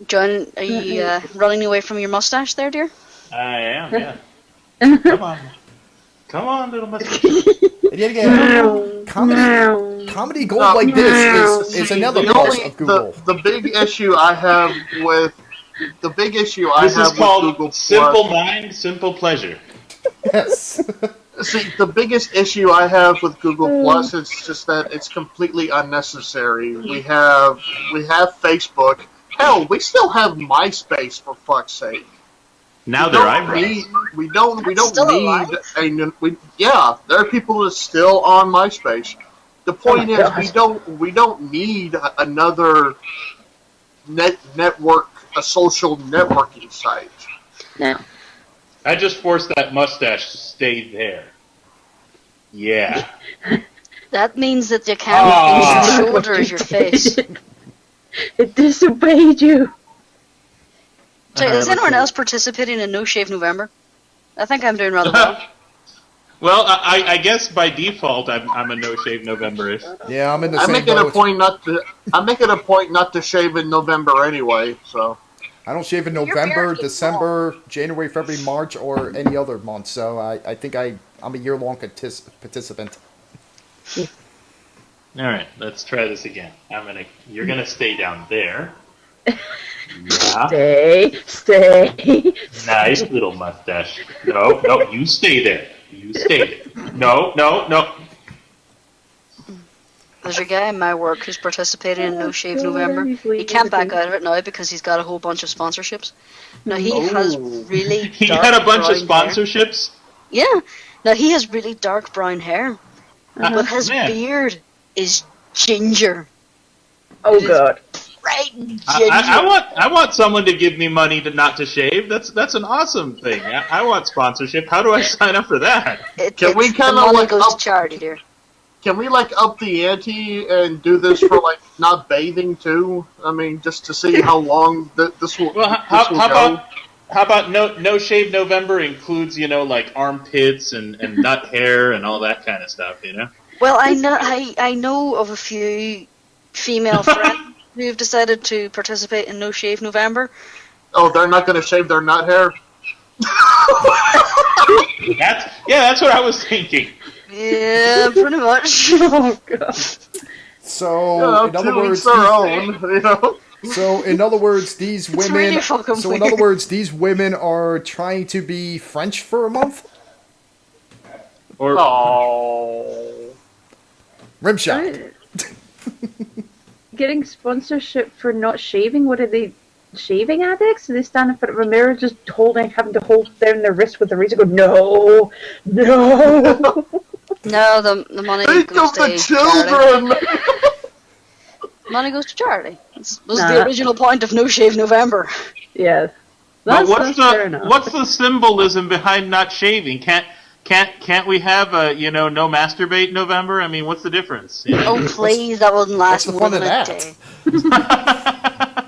[SPEAKER 2] John, are you running away from your mustache there, dear?
[SPEAKER 1] I am, yeah. Come on, little mustache.
[SPEAKER 3] And yet again, comedy gold like this is another plus of Google.
[SPEAKER 5] The big issue I have with
[SPEAKER 1] This is called
[SPEAKER 5] Google
[SPEAKER 1] Simple
[SPEAKER 5] Plus.
[SPEAKER 1] Mind, Simple Pleasure.
[SPEAKER 3] Yes.
[SPEAKER 5] See, the biggest issue I have with Google Plus is just that it's completely unnecessary. We have Facebook. Hell, we still have MySpace, for fuck's sake.
[SPEAKER 1] Now they're eyebrows.
[SPEAKER 5] We don't
[SPEAKER 2] still
[SPEAKER 5] need
[SPEAKER 2] alive?
[SPEAKER 5] there are people that are still on MySpace. The point
[SPEAKER 4] my
[SPEAKER 5] is
[SPEAKER 4] God.
[SPEAKER 5] we don't need another a social networking site.
[SPEAKER 4] No.
[SPEAKER 1] I just forced that mustache to stay there. Yeah.
[SPEAKER 2] That means that the camera is your shoulder is your face.
[SPEAKER 4] It disobeyed you.
[SPEAKER 2] So, is anyone else participating in No Shave November? I think I'm doing rather well.
[SPEAKER 1] Well, I guess by default I'm a no shave November-ish.
[SPEAKER 3] Yeah, I'm in the
[SPEAKER 5] I
[SPEAKER 3] same
[SPEAKER 5] make it
[SPEAKER 3] boat.
[SPEAKER 5] a point not to shave in November anyway. So
[SPEAKER 3] I don't shave in
[SPEAKER 2] You're
[SPEAKER 3] November,
[SPEAKER 2] very
[SPEAKER 3] December, January, February, March, or any other month. So I think I'm a year-long participant.
[SPEAKER 1] All right, let's try this again. You're gonna stay down there. Yeah.
[SPEAKER 4] Stay.
[SPEAKER 1] Nice little mustache. No, you stay there. You stay there. No.
[SPEAKER 2] There's a guy in my work who's participating in No Shave
[SPEAKER 4] God,
[SPEAKER 2] November.
[SPEAKER 4] he's
[SPEAKER 2] He
[SPEAKER 4] leaving
[SPEAKER 2] can't back
[SPEAKER 4] everything.
[SPEAKER 2] out of it now because he's got a whole bunch of sponsorships. Now he has really
[SPEAKER 1] He
[SPEAKER 2] dark
[SPEAKER 1] got a bunch of
[SPEAKER 2] brown hair.
[SPEAKER 1] sponsorships.
[SPEAKER 2] Yeah. Now he has really dark brown hair, but his
[SPEAKER 1] Man.
[SPEAKER 2] beard is ginger.
[SPEAKER 4] Oh god.
[SPEAKER 2] right,
[SPEAKER 1] I want someone to give me money to not to shave. That's an awesome thing. I want sponsorship. How do I sign up for that?
[SPEAKER 5] Can we kind of
[SPEAKER 2] money
[SPEAKER 5] like
[SPEAKER 2] goes
[SPEAKER 5] up?
[SPEAKER 2] to charity, dear.
[SPEAKER 5] Can we like up the ante and do this for like not bathing too? I mean, just to see how long this will.
[SPEAKER 1] Well, how about no shave November includes like armpits and nut hair and all that kind of stuff,
[SPEAKER 2] Well, I know of a few female friends who have decided to participate in No Shave November.
[SPEAKER 5] Oh, they're not going to shave their nut hair?
[SPEAKER 1] That's what I was thinking.
[SPEAKER 2] Yeah, pretty much.
[SPEAKER 4] Oh god.
[SPEAKER 3] So in other words, So in other words, these women.
[SPEAKER 2] Really fucking
[SPEAKER 3] so in
[SPEAKER 2] weird.
[SPEAKER 3] other words, these women are trying to be French for a month.
[SPEAKER 1] Or
[SPEAKER 3] Rimshot.
[SPEAKER 4] Getting sponsorship for not shaving? What are they? Shaving addicts? Are they standing in front of a mirror just having to hold down their wrist with a razor? Go no.
[SPEAKER 2] No, the money
[SPEAKER 5] Think
[SPEAKER 2] goes
[SPEAKER 5] of the
[SPEAKER 2] to charity.
[SPEAKER 5] children!
[SPEAKER 2] Money goes to charity. This was the original point of No Shave November.
[SPEAKER 4] Yeah.
[SPEAKER 1] but
[SPEAKER 4] That's fair enough.
[SPEAKER 1] what's the symbolism behind not shaving? Can't we have a no masturbate November? I mean, what's the difference?
[SPEAKER 2] Oh please, that wouldn't last
[SPEAKER 3] what's the
[SPEAKER 2] more
[SPEAKER 3] fun
[SPEAKER 2] than
[SPEAKER 3] of
[SPEAKER 2] a
[SPEAKER 3] that?
[SPEAKER 2] day.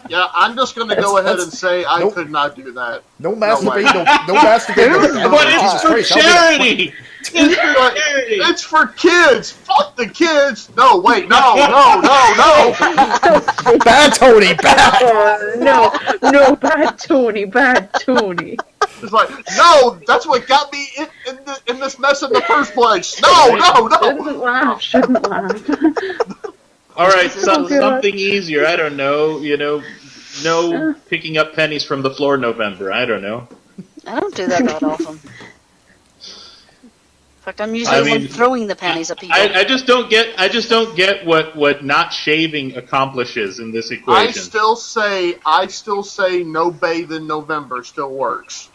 [SPEAKER 5] Yeah, I'm just going to go ahead and say I
[SPEAKER 3] Nope.
[SPEAKER 5] could not do that.
[SPEAKER 3] No
[SPEAKER 5] way.
[SPEAKER 3] masturbate. No masturbate.
[SPEAKER 1] But it's for charity. It's for charity.
[SPEAKER 5] It's for kids! Fuck the kids! No, wait, no!
[SPEAKER 3] Bad Tony. Bad.
[SPEAKER 4] Oh, no, bad Tony.
[SPEAKER 5] It's like, no, that's what got me in this mess in the first place! No!
[SPEAKER 4] Shouldn't laugh.
[SPEAKER 1] All right,
[SPEAKER 4] Oh, God.
[SPEAKER 1] something easier. I don't know. No picking up pennies from the floor November. I don't know.
[SPEAKER 2] I don't do that often. In fact, I'm usually the one throwing the pennies at people.
[SPEAKER 1] I just don't get what not shaving accomplishes in this equation.
[SPEAKER 5] I still say no bathe in November still works.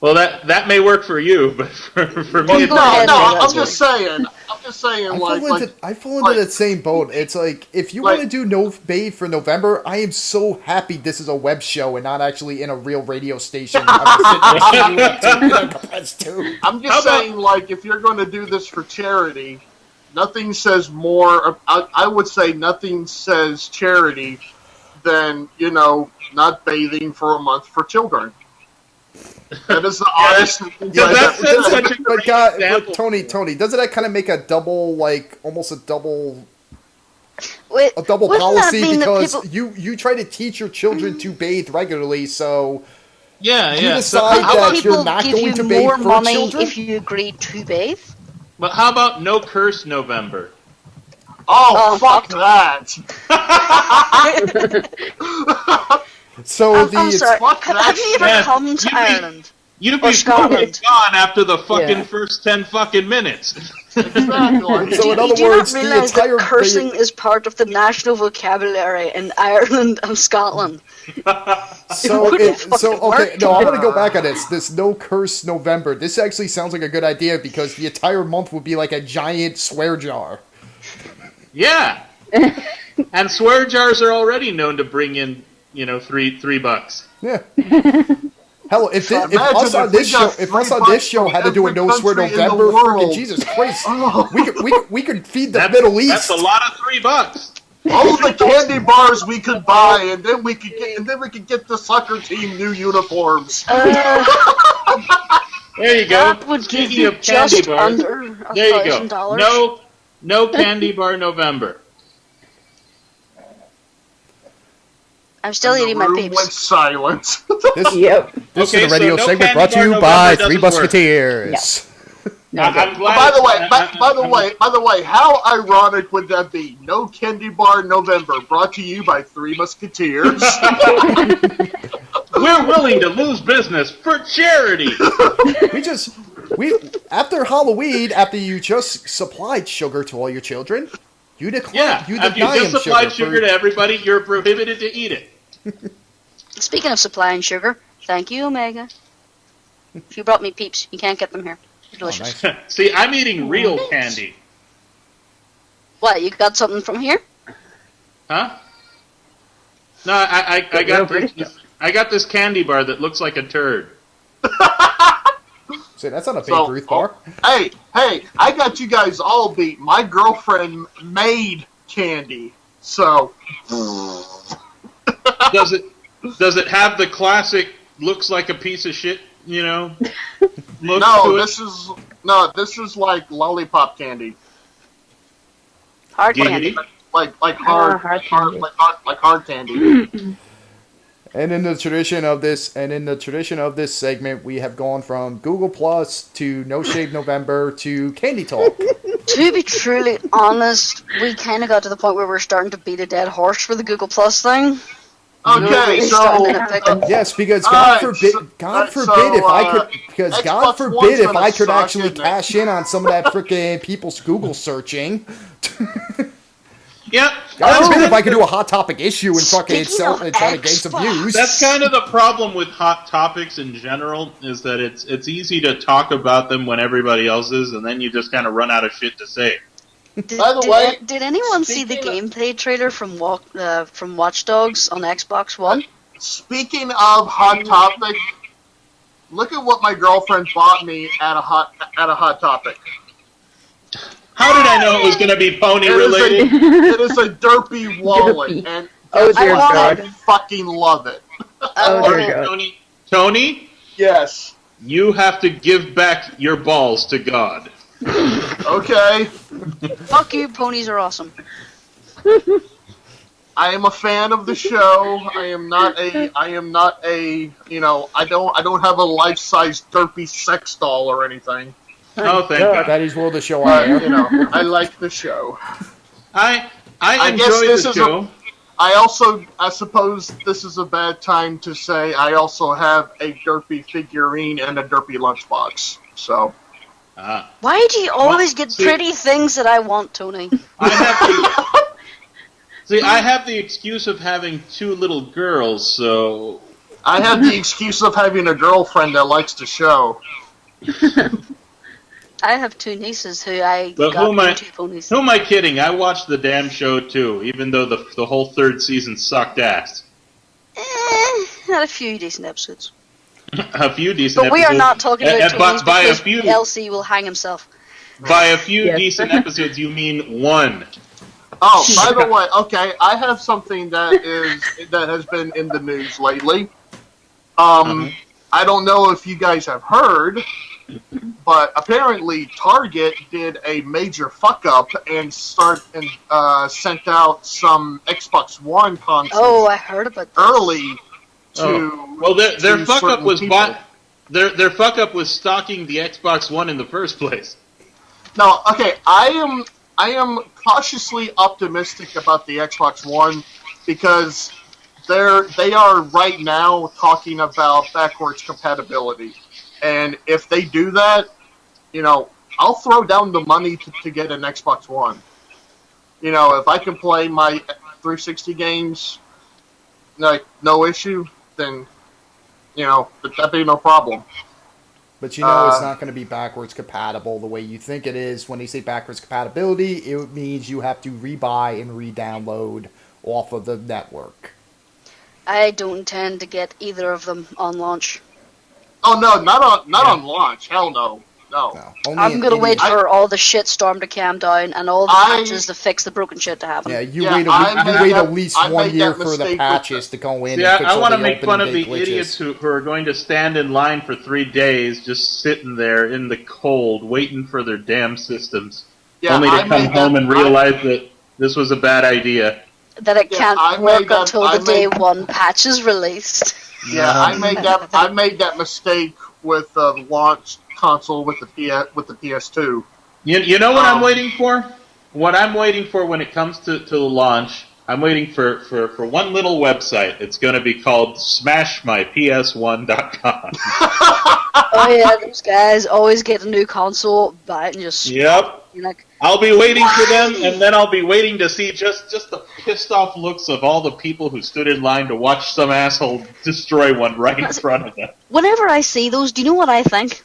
[SPEAKER 1] Well, that may work for you, but for me, it's
[SPEAKER 2] go ahead,
[SPEAKER 5] I'm
[SPEAKER 2] that's
[SPEAKER 5] just saying.
[SPEAKER 3] I fall into that same boat. It's like, if you want to do no bathe for November, I am so happy this is a web show and not actually in a real radio station. I'm
[SPEAKER 5] just saying, like, if you're going to do this for charity, nothing says more. I would say nothing says charity than not bathing for a month for children. That is the honest.
[SPEAKER 1] That's such a great example.
[SPEAKER 3] But Tony, doesn't that kind of make a double, almost a double
[SPEAKER 2] Wait, wouldn't that
[SPEAKER 3] policy?
[SPEAKER 2] mean that
[SPEAKER 3] Because
[SPEAKER 2] people-
[SPEAKER 3] you try to teach your children to bathe regularly, so
[SPEAKER 1] you
[SPEAKER 3] decide
[SPEAKER 1] So
[SPEAKER 3] that you're not
[SPEAKER 2] give
[SPEAKER 3] going
[SPEAKER 2] you
[SPEAKER 3] to bathe
[SPEAKER 2] more
[SPEAKER 3] for
[SPEAKER 2] money
[SPEAKER 3] children?
[SPEAKER 2] if you agree to bathe?
[SPEAKER 1] But how about no curse November?
[SPEAKER 5] Oh, fuck that!
[SPEAKER 3] So
[SPEAKER 2] I'm sorry.
[SPEAKER 5] fuck
[SPEAKER 2] Have you ever
[SPEAKER 1] Yeah,
[SPEAKER 2] come to Ireland?
[SPEAKER 1] You'd
[SPEAKER 2] Or
[SPEAKER 1] be
[SPEAKER 2] Scotland.
[SPEAKER 1] gone after the fucking
[SPEAKER 4] Yeah.
[SPEAKER 1] first 10 fucking minutes.
[SPEAKER 5] Exactly.
[SPEAKER 3] So in other
[SPEAKER 2] Do you
[SPEAKER 3] words,
[SPEAKER 2] not
[SPEAKER 3] the
[SPEAKER 2] realise
[SPEAKER 3] entire
[SPEAKER 2] that cursing is part of the national vocabulary in Ireland and Scotland?
[SPEAKER 3] So
[SPEAKER 2] wouldn't
[SPEAKER 3] okay,
[SPEAKER 2] fucking
[SPEAKER 3] no,
[SPEAKER 2] work.
[SPEAKER 3] I want to go back on this. This no curse November. This actually sounds like a good idea because the entire month would be like a giant swear jar.
[SPEAKER 1] Yeah. And swear jars are already known to bring in, $3.
[SPEAKER 3] Yeah. Hell, if
[SPEAKER 5] Imagine
[SPEAKER 3] us on
[SPEAKER 5] if we
[SPEAKER 3] this
[SPEAKER 5] got
[SPEAKER 3] show, if us on
[SPEAKER 5] $3
[SPEAKER 3] this show had to do a
[SPEAKER 5] from
[SPEAKER 3] no swear
[SPEAKER 5] every country in the
[SPEAKER 3] November, freaking
[SPEAKER 5] world.
[SPEAKER 3] Jesus Christ,
[SPEAKER 5] Oh.
[SPEAKER 3] we could feed the Middle East.
[SPEAKER 1] That's a lot of $3.
[SPEAKER 5] All the candy bars we could buy, and then we could get the soccer team new uniforms.
[SPEAKER 1] There you go.
[SPEAKER 2] That would give
[SPEAKER 1] Speaking
[SPEAKER 2] you
[SPEAKER 1] of candy
[SPEAKER 2] just
[SPEAKER 1] bars,
[SPEAKER 2] under
[SPEAKER 1] there you go.
[SPEAKER 2] $1,000.
[SPEAKER 1] No candy bar November.
[SPEAKER 2] I'm still eating my
[SPEAKER 5] room
[SPEAKER 2] peeps.
[SPEAKER 5] went silent.
[SPEAKER 4] Yep.
[SPEAKER 3] This
[SPEAKER 1] Okay,
[SPEAKER 3] is a radio
[SPEAKER 1] so no
[SPEAKER 3] segment
[SPEAKER 1] candy
[SPEAKER 3] brought to
[SPEAKER 1] bar
[SPEAKER 3] you
[SPEAKER 1] November
[SPEAKER 3] by
[SPEAKER 1] doesn't
[SPEAKER 3] Three
[SPEAKER 1] work.
[SPEAKER 3] Musketeers.
[SPEAKER 1] I'm glad.
[SPEAKER 5] By the way, how ironic would that be? No candy bar November, brought to you by Three Musketeers.
[SPEAKER 1] We're willing to lose business for charity.
[SPEAKER 3] We after Halloween, after you just supplied sugar to all your children, you decline.
[SPEAKER 1] Yeah,
[SPEAKER 3] you
[SPEAKER 1] if you
[SPEAKER 3] deny
[SPEAKER 1] just
[SPEAKER 3] them
[SPEAKER 1] supplied
[SPEAKER 3] sugar
[SPEAKER 1] sugar to everybody, you're prohibited to eat it.
[SPEAKER 2] Speaking of supplying sugar, thank you, Omega. If you brought me peeps, you can't get them here. They're delicious.
[SPEAKER 3] nice.
[SPEAKER 1] See, I'm eating real candy.
[SPEAKER 2] What, you got something from here?
[SPEAKER 1] Huh? No, I got this candy bar that looks like a turd.
[SPEAKER 3] So that's not a Babe Ruth bar.
[SPEAKER 5] Hey, I got you guys all beat. My girlfriend made candy, so.
[SPEAKER 1] Does it have the classic looks like a piece of shit, look
[SPEAKER 5] No,
[SPEAKER 1] to
[SPEAKER 5] this is like lollipop candy.
[SPEAKER 2] Hard
[SPEAKER 1] Giggity.
[SPEAKER 2] candy.
[SPEAKER 5] Like hard
[SPEAKER 4] candy.
[SPEAKER 5] like hard candy.
[SPEAKER 3] And in the tradition of this segment, we have gone from Google Plus to No Shave November to Candy Talk.
[SPEAKER 2] To be truly honest, we kind of got to the point where we're starting to beat a dead horse for the Google Plus thing.
[SPEAKER 5] Okay, so
[SPEAKER 3] Yes, because
[SPEAKER 5] Alright,
[SPEAKER 3] God
[SPEAKER 5] so
[SPEAKER 3] forbid if I could
[SPEAKER 5] suck,
[SPEAKER 3] actually
[SPEAKER 5] isn't it?
[SPEAKER 3] cash in on some of that freaking people's Google searching.
[SPEAKER 1] Yep.
[SPEAKER 3] God forbid if I could do a Hot Topic issue and fucking
[SPEAKER 2] Speaking of
[SPEAKER 3] try to gain some
[SPEAKER 2] Xbox.
[SPEAKER 3] views.
[SPEAKER 1] That's kind of the problem with hot topics in general, is that it's easy to talk about them when everybody else is, and then you just kind of run out of shit to say.
[SPEAKER 5] By the way,
[SPEAKER 2] did anyone see the
[SPEAKER 5] speaking
[SPEAKER 2] gameplay trailer from Watch Dogs on Xbox One?
[SPEAKER 5] speaking of Hot Topic, look at what my girlfriend bought me at a Hot Topic.
[SPEAKER 1] How did I know it was going to be pony related?
[SPEAKER 5] It is a derpy wallet,
[SPEAKER 4] Derpy.
[SPEAKER 5] and
[SPEAKER 4] Oh,
[SPEAKER 5] guess
[SPEAKER 4] dear
[SPEAKER 5] what?
[SPEAKER 4] God.
[SPEAKER 5] I fucking love it.
[SPEAKER 4] Oh, dear God.
[SPEAKER 1] Tony,
[SPEAKER 5] Yes.
[SPEAKER 1] you have to give back your balls to God.
[SPEAKER 5] Okay.
[SPEAKER 2] Fuck you, ponies are awesome.
[SPEAKER 5] I am a fan of the show. I am not a I don't have a life-size derpy sex doll or anything.
[SPEAKER 1] Oh, thank God.
[SPEAKER 3] That is will the show
[SPEAKER 5] But,
[SPEAKER 3] on air.
[SPEAKER 5] I like the show.
[SPEAKER 1] I
[SPEAKER 5] guess
[SPEAKER 1] enjoy
[SPEAKER 5] this
[SPEAKER 1] the
[SPEAKER 5] is
[SPEAKER 1] show.
[SPEAKER 5] I suppose this is a bad time to say I also have a derpy figurine and a derpy lunchbox. So.
[SPEAKER 2] Why do you always get
[SPEAKER 1] See-
[SPEAKER 2] pretty things that I want, Tony?
[SPEAKER 1] I have the excuse of having two little girls, so
[SPEAKER 5] I have the excuse of having a girlfriend that likes the show.
[SPEAKER 2] I have two nieces who I
[SPEAKER 1] But
[SPEAKER 2] got from two ponies.
[SPEAKER 1] who am I kidding? I watched the damn show too, even though the whole third season sucked ass.
[SPEAKER 2] Had a few decent episodes.
[SPEAKER 1] A few decent
[SPEAKER 2] But we
[SPEAKER 1] episodes.
[SPEAKER 2] are not talking about Tony's
[SPEAKER 1] by a
[SPEAKER 2] because
[SPEAKER 1] few
[SPEAKER 2] LC will hang himself.
[SPEAKER 1] by a few
[SPEAKER 4] Yes.
[SPEAKER 1] decent episodes, you mean one.
[SPEAKER 5] Oh, by the way, okay, I have something that has been in the news lately. I don't know if you guys have heard, but apparently Target did a major fuck up and sent out some Xbox One consoles
[SPEAKER 2] Oh, I heard about this.
[SPEAKER 5] early to.
[SPEAKER 1] Well, their
[SPEAKER 5] to
[SPEAKER 1] fuck up
[SPEAKER 5] certain
[SPEAKER 1] was
[SPEAKER 5] people.
[SPEAKER 1] their fuck up was stocking the Xbox One in the first place.
[SPEAKER 5] No, okay, I am cautiously optimistic about the Xbox One because they are right now talking about backwards compatibility. And if they do that, I'll throw down the money to get an Xbox One. If I can play my 360 games, like, no issue, then, that'd be no problem.
[SPEAKER 3] But it's not going to be backwards compatible the way you think it is. When they say backwards compatibility, it means you have to rebuy and re-download off of the network.
[SPEAKER 2] I don't intend to get either of them on launch.
[SPEAKER 5] Oh no, not on launch. Hell no. No.
[SPEAKER 3] Only
[SPEAKER 2] I'm
[SPEAKER 3] in
[SPEAKER 2] gonna wait
[SPEAKER 3] India.
[SPEAKER 2] for all the shit storm to calm down and all the patches to fix the broken shit to happen.
[SPEAKER 3] Yeah, you
[SPEAKER 5] Yeah,
[SPEAKER 3] wait at least
[SPEAKER 5] I
[SPEAKER 3] 1
[SPEAKER 5] made
[SPEAKER 3] year
[SPEAKER 5] that
[SPEAKER 3] for the
[SPEAKER 5] mistake
[SPEAKER 3] patches to go in.
[SPEAKER 1] Yeah,
[SPEAKER 3] and fix
[SPEAKER 1] I
[SPEAKER 3] all
[SPEAKER 1] want to
[SPEAKER 3] the
[SPEAKER 1] make fun of
[SPEAKER 3] opening
[SPEAKER 1] the
[SPEAKER 3] day glitches.
[SPEAKER 1] idiots who are going to stand in line for 3 days just sitting there in the cold waiting for their damn systems.
[SPEAKER 5] Yeah,
[SPEAKER 1] only to
[SPEAKER 5] I
[SPEAKER 1] come
[SPEAKER 5] made
[SPEAKER 1] home
[SPEAKER 5] that-
[SPEAKER 1] and realize that this was a bad idea.
[SPEAKER 2] That it
[SPEAKER 5] Yeah,
[SPEAKER 2] can't
[SPEAKER 5] I
[SPEAKER 2] work
[SPEAKER 5] made that-
[SPEAKER 2] until
[SPEAKER 5] I
[SPEAKER 2] the day
[SPEAKER 5] made-
[SPEAKER 2] one patch is released.
[SPEAKER 5] Yeah, I made that mistake with the launch console with the PS2.
[SPEAKER 1] You know what I'm waiting for? What I'm waiting for when it comes to the launch, I'm waiting for one little website. It's going to be called smashmyps1.com.
[SPEAKER 2] Oh yeah, those guys always get a new console, buy it, and just
[SPEAKER 1] Yep.
[SPEAKER 2] you're like,
[SPEAKER 1] I'll be waiting for them, and then I'll be waiting to see just the pissed off looks of all the people who stood in line to watch some asshole destroy one right in front of them.
[SPEAKER 2] whenever I see those, do you know what I think?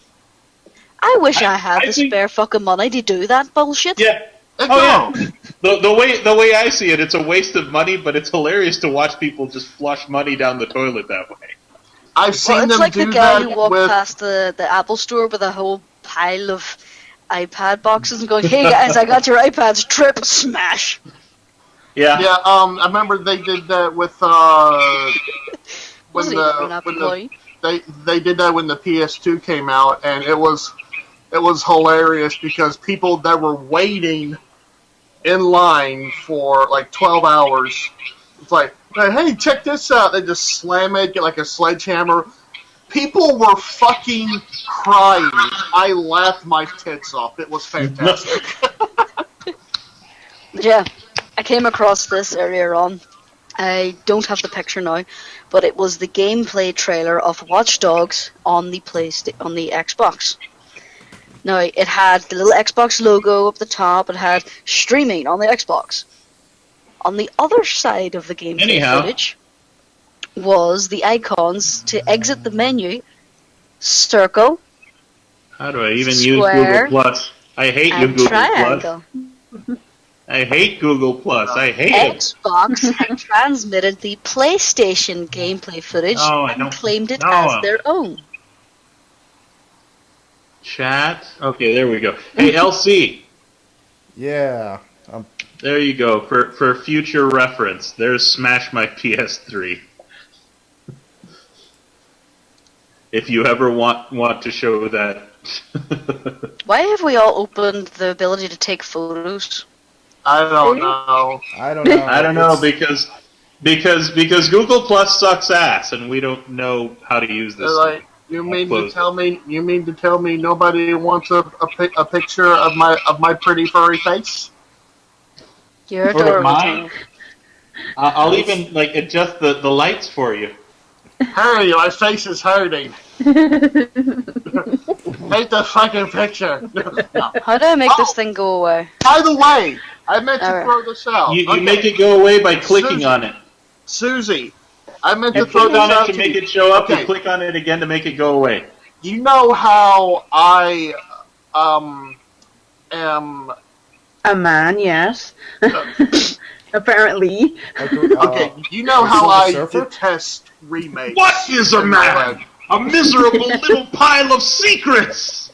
[SPEAKER 2] I wish I had
[SPEAKER 1] I
[SPEAKER 2] the
[SPEAKER 1] think-
[SPEAKER 2] spare fucking money to do that bullshit.
[SPEAKER 1] Yeah,
[SPEAKER 5] It
[SPEAKER 1] Oh
[SPEAKER 5] goes.
[SPEAKER 1] yeah. The way I see it, it's a waste of money, but it's hilarious to watch people just flush money down the toilet that way.
[SPEAKER 5] I've seen
[SPEAKER 2] Well, it's
[SPEAKER 5] them
[SPEAKER 2] like
[SPEAKER 5] do
[SPEAKER 2] the guy
[SPEAKER 5] that
[SPEAKER 2] who walked
[SPEAKER 5] with.
[SPEAKER 2] past the Apple store with a whole pile of iPad boxes and going, "Hey guys, I got your iPads. Trip smash."
[SPEAKER 1] Yeah.
[SPEAKER 5] Yeah, I remember they did that with when
[SPEAKER 2] Wasn't even an
[SPEAKER 5] the
[SPEAKER 2] Apple
[SPEAKER 5] when the
[SPEAKER 2] employee.
[SPEAKER 5] they did that when the PS2 came out, and it was hilarious because people that were waiting in line for like 12 hours, it's like, hey, check this out. They just slam it, get like a sledgehammer. People were fucking crying. I laughed my tits off. It was fantastic.
[SPEAKER 2] Yeah, I came across this earlier on. I don't have the picture now, but it was the gameplay trailer of Watch Dogs on the on the Xbox. Now, it had the little Xbox logo up the top. It had streaming on the Xbox. On the other side of the gameplay footage was the icons to exit the menu: circle,
[SPEAKER 1] How do I even use
[SPEAKER 2] square,
[SPEAKER 1] Google Plus? I hate you,
[SPEAKER 2] and
[SPEAKER 1] Google
[SPEAKER 2] triangle.
[SPEAKER 1] Plus. I hate Google Plus. I hate it.
[SPEAKER 2] Xbox had transmitted the PlayStation gameplay footage and claimed it as their own.
[SPEAKER 1] Chat. Okay, there we go. Hey, LC.
[SPEAKER 3] Yeah.
[SPEAKER 1] There you go. For future reference, there's Smash My PS3. If you ever want to show that.
[SPEAKER 2] Why have we all opened the ability to take photos?
[SPEAKER 5] I don't know.
[SPEAKER 3] I don't know.
[SPEAKER 1] I don't know because Google Plus sucks ass, and we don't know how to use this.
[SPEAKER 5] Like, you mean to tell me nobody wants a picture of my pretty furry face?
[SPEAKER 2] You're
[SPEAKER 1] Or
[SPEAKER 2] adorable.
[SPEAKER 1] mine? I'll even adjust the lights for you.
[SPEAKER 5] Hey, my face is hurting. Take the fucking picture. No.
[SPEAKER 2] How do I make this thing go away?
[SPEAKER 5] By the way, I meant to throw this out.
[SPEAKER 1] You make it go away by clicking on it.
[SPEAKER 5] Susie, I meant
[SPEAKER 1] You
[SPEAKER 5] to throw
[SPEAKER 1] click
[SPEAKER 5] this
[SPEAKER 1] on
[SPEAKER 5] out
[SPEAKER 1] it to make it show up, and click on it again to make it go away.
[SPEAKER 5] You know how I am
[SPEAKER 4] a man, yes. Apparently.
[SPEAKER 5] okay. You know how I detest remakes.
[SPEAKER 1] What is a man? A miserable little pile of secrets.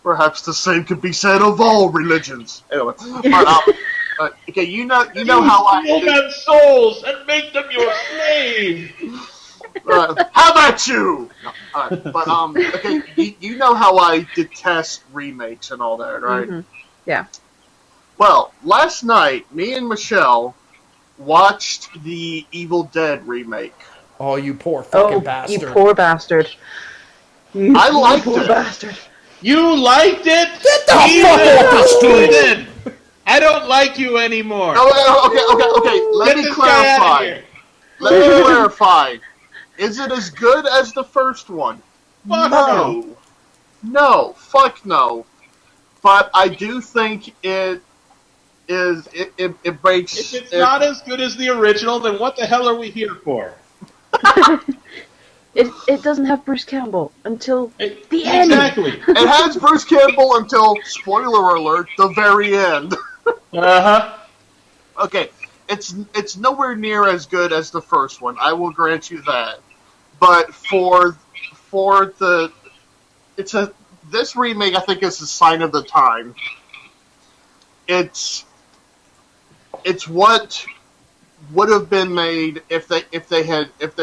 [SPEAKER 5] Perhaps the same could be said of all religions. Anyway, okay, you know how I
[SPEAKER 1] steal men's souls and make them your slave.
[SPEAKER 5] How about you? No, but okay, you know how I detest remakes and all that, right?
[SPEAKER 4] Mm-hmm. Yeah.
[SPEAKER 5] Well, last night, me and Michelle watched the Evil Dead remake.
[SPEAKER 3] Oh, you poor fucking bastard!
[SPEAKER 4] You poor bastard!
[SPEAKER 5] I liked it.
[SPEAKER 4] Bastard.
[SPEAKER 1] You liked it?
[SPEAKER 3] Get the fuck off the street!
[SPEAKER 1] I don't like you anymore.
[SPEAKER 5] Okay. Let me clarify. Let me clarify. Is it as good as the first one?
[SPEAKER 1] Fuck
[SPEAKER 5] no. No. Fuck no. But I do think it breaks.
[SPEAKER 1] If it's not as good as the original, then what the hell are we here for?
[SPEAKER 4] It doesn't have Bruce Campbell until the end.
[SPEAKER 1] Exactly.
[SPEAKER 5] It has Bruce Campbell until, spoiler alert, the very end. Okay, it's nowhere near as good as the first one. I will grant you that. But this remake, I think, is a sign of the time. It's what would have been made if they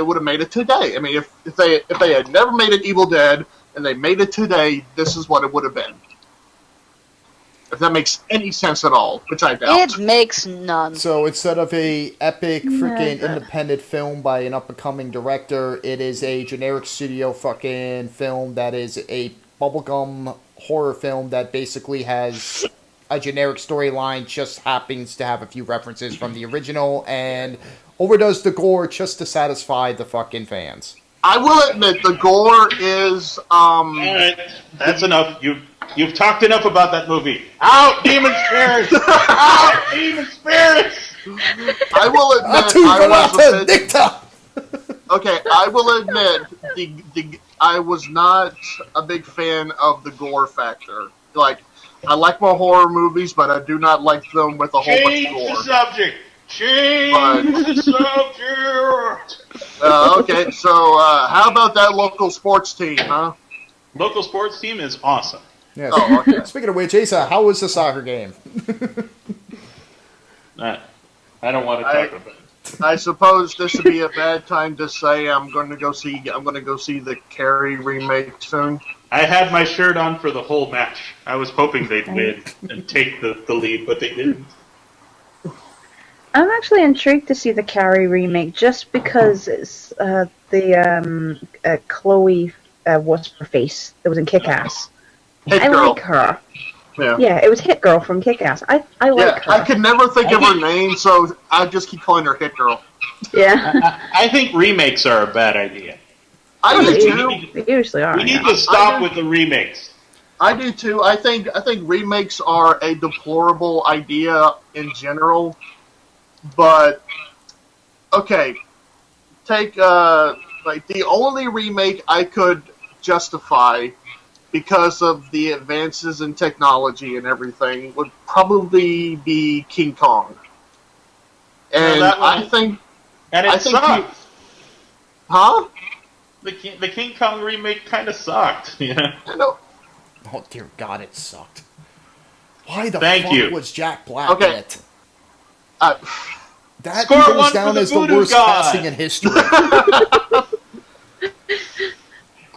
[SPEAKER 5] would have made it today. I mean, if they had never made an Evil Dead and they made it today, this is what it would have been. If that makes any sense at all, which I doubt.
[SPEAKER 2] It makes none.
[SPEAKER 3] So instead of a epic freaking independent film by an up-and-coming director, it is a generic studio fucking film that is a bubblegum horror film that basically has a generic storyline, just happens to have a few references from the original, and overdoes the gore just to satisfy the fucking fans.
[SPEAKER 5] I will admit, the gore is,
[SPEAKER 1] Alright, that's enough. You've talked enough about that movie. Out, demon spirits! Out, demon spirits!
[SPEAKER 5] I will admit, okay, I will admit, I was not a big fan of the gore factor. Like, I like my horror movies, but I do not like them with a whole bunch of
[SPEAKER 1] Change the
[SPEAKER 5] gore.
[SPEAKER 1] subject. Change the subject.
[SPEAKER 5] Okay, so how about that local sports team, huh?
[SPEAKER 1] Local sports team is awesome.
[SPEAKER 3] Yes.
[SPEAKER 5] Oh, okay.
[SPEAKER 3] Speaking of which, Asa, how was the soccer game?
[SPEAKER 1] I don't want to talk about it.
[SPEAKER 5] I suppose this would be a bad time to say I'm going to go see the Carrie remake soon.
[SPEAKER 1] I had my shirt on for the whole match. I was hoping they'd win and take the lead, but they didn't.
[SPEAKER 4] I'm actually intrigued to see the Carrie remake just because it's Chloe what's her face that was in Kick-Ass.
[SPEAKER 5] Hit
[SPEAKER 4] I
[SPEAKER 5] Girl.
[SPEAKER 4] like her.
[SPEAKER 5] Yeah.
[SPEAKER 4] Yeah, it was Hit Girl from Kick-Ass. I like her.
[SPEAKER 5] I could never think of her name, so I just keep calling her Hit Girl.
[SPEAKER 4] Yeah.
[SPEAKER 1] I think remakes are a bad idea.
[SPEAKER 5] I do
[SPEAKER 4] They
[SPEAKER 5] too.
[SPEAKER 4] They usually are.
[SPEAKER 1] We need
[SPEAKER 4] yeah.
[SPEAKER 1] to stop with the remakes.
[SPEAKER 5] I do too. I think remakes are a deplorable idea in general, but okay, take like the only remake I could justify because of the advances in technology and everything would probably be King Kong, and
[SPEAKER 1] that one-
[SPEAKER 5] I think
[SPEAKER 1] And
[SPEAKER 5] I
[SPEAKER 1] it
[SPEAKER 5] think
[SPEAKER 1] sucked.
[SPEAKER 5] huh?
[SPEAKER 1] The King Kong remake kind of sucked. Yeah.
[SPEAKER 5] No.
[SPEAKER 3] Oh dear God, it sucked. Why the
[SPEAKER 1] Thank
[SPEAKER 3] fuck
[SPEAKER 1] you.
[SPEAKER 3] was Jack Black
[SPEAKER 5] Okay.
[SPEAKER 3] in it?
[SPEAKER 5] Uh,
[SPEAKER 3] That
[SPEAKER 1] Score one
[SPEAKER 3] goes
[SPEAKER 1] for
[SPEAKER 3] down
[SPEAKER 1] the
[SPEAKER 3] as the
[SPEAKER 1] voodoo
[SPEAKER 3] worst
[SPEAKER 1] god.
[SPEAKER 3] casting in history.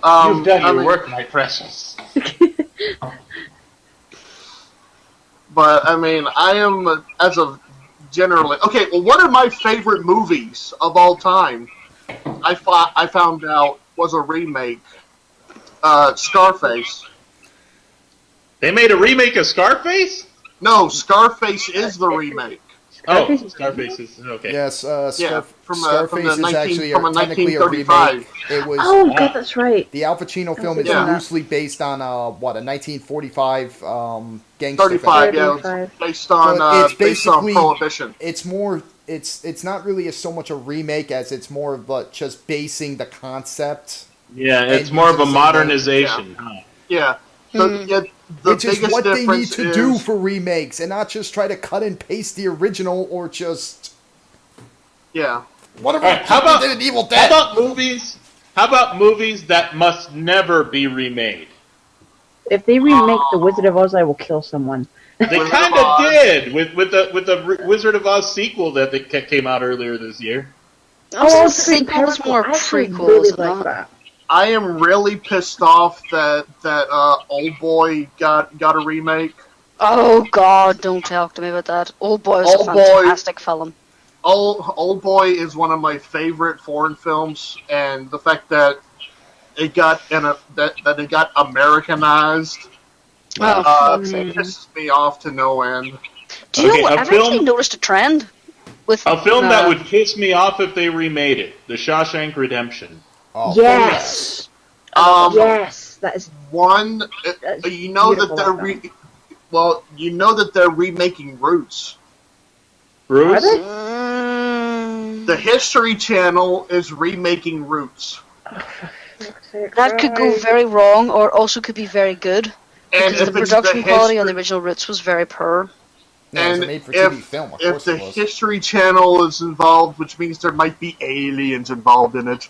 [SPEAKER 1] You've done
[SPEAKER 5] I
[SPEAKER 1] your
[SPEAKER 5] mean,
[SPEAKER 1] work, my precious.
[SPEAKER 5] But I mean, I am as of generally okay. Well, one of my favorite movies of all time, I found out was a remake, Scarface.
[SPEAKER 1] They made a remake of Scarface?
[SPEAKER 5] No, Scarface is the remake.
[SPEAKER 1] Oh, Scarface is okay.
[SPEAKER 3] Yes,
[SPEAKER 5] Yeah,
[SPEAKER 3] Scarface is actually
[SPEAKER 5] from a
[SPEAKER 3] technically a remake.
[SPEAKER 5] 1935.
[SPEAKER 3] It was
[SPEAKER 4] Oh, God, that's right.
[SPEAKER 3] the Al Pacino film is
[SPEAKER 5] Yeah.
[SPEAKER 3] loosely based on a 1945 gangster
[SPEAKER 5] 35,
[SPEAKER 3] film.
[SPEAKER 5] yeah, it was
[SPEAKER 4] 35.
[SPEAKER 5] based on
[SPEAKER 3] So it's
[SPEAKER 5] based on
[SPEAKER 3] basically-
[SPEAKER 5] Prohibition.
[SPEAKER 3] It's more. It's not really so much a remake as it's more of just basing the concept,
[SPEAKER 1] Yeah, it's
[SPEAKER 3] And
[SPEAKER 1] more of a
[SPEAKER 3] using the same
[SPEAKER 1] modernization. Huh?
[SPEAKER 5] Yeah, yeah. The
[SPEAKER 3] which is
[SPEAKER 5] biggest
[SPEAKER 3] what they need
[SPEAKER 5] difference
[SPEAKER 3] to
[SPEAKER 5] is,
[SPEAKER 3] do for remakes, and not just try to cut and paste the original or just
[SPEAKER 5] Yeah.
[SPEAKER 3] whatever.
[SPEAKER 1] All right, how about-
[SPEAKER 3] did in Evil
[SPEAKER 1] How
[SPEAKER 3] Dead?
[SPEAKER 1] about movies? How about movies that must never be remade?
[SPEAKER 4] If they remake The Wizard of Oz, I will kill someone.
[SPEAKER 1] They
[SPEAKER 5] Wizard
[SPEAKER 1] kind
[SPEAKER 5] of
[SPEAKER 1] of
[SPEAKER 5] Oz.
[SPEAKER 1] did with the Wizard of Oz sequel that came out earlier this year.
[SPEAKER 2] Also, the
[SPEAKER 4] Three
[SPEAKER 2] sequel was more
[SPEAKER 4] I actually
[SPEAKER 2] prequel,
[SPEAKER 4] really
[SPEAKER 2] is it
[SPEAKER 4] like
[SPEAKER 2] not?
[SPEAKER 4] that.
[SPEAKER 5] I am really pissed off that Old Boy got a remake.
[SPEAKER 2] Oh God, don't talk to me about that. Old Boy was
[SPEAKER 5] Old
[SPEAKER 2] a
[SPEAKER 5] Boy.
[SPEAKER 2] fantastic film.
[SPEAKER 5] Old Boy is one of my favorite foreign films, and the fact that it got that it got Americanized
[SPEAKER 2] Oh, fuck's sake.
[SPEAKER 5] pisses me off to no end.
[SPEAKER 2] Do you
[SPEAKER 1] Okay,
[SPEAKER 2] know what?
[SPEAKER 1] a
[SPEAKER 2] I've
[SPEAKER 1] film-
[SPEAKER 2] actually noticed a trend with
[SPEAKER 1] A film that would piss me off if they remade it: The Shawshank Redemption.
[SPEAKER 3] Oh,
[SPEAKER 4] Yes. Yes. That is.
[SPEAKER 5] One,
[SPEAKER 4] That's
[SPEAKER 5] you know that
[SPEAKER 4] beautiful,
[SPEAKER 5] you know that they're remaking Roots.
[SPEAKER 1] Bruce?
[SPEAKER 4] Are they?
[SPEAKER 5] The History Channel is remaking Roots.
[SPEAKER 2] That could go very wrong, or also could be very good.
[SPEAKER 5] And
[SPEAKER 2] Because
[SPEAKER 5] if
[SPEAKER 2] the
[SPEAKER 5] it's
[SPEAKER 2] production
[SPEAKER 5] the
[SPEAKER 2] quality on the
[SPEAKER 5] history-
[SPEAKER 2] original Roots was very poor.
[SPEAKER 3] Yeah, it's a
[SPEAKER 5] and
[SPEAKER 3] made-for-TV film. Of
[SPEAKER 5] if
[SPEAKER 3] course
[SPEAKER 5] the
[SPEAKER 3] it was.
[SPEAKER 5] History Channel is involved, which means there might be aliens involved in it.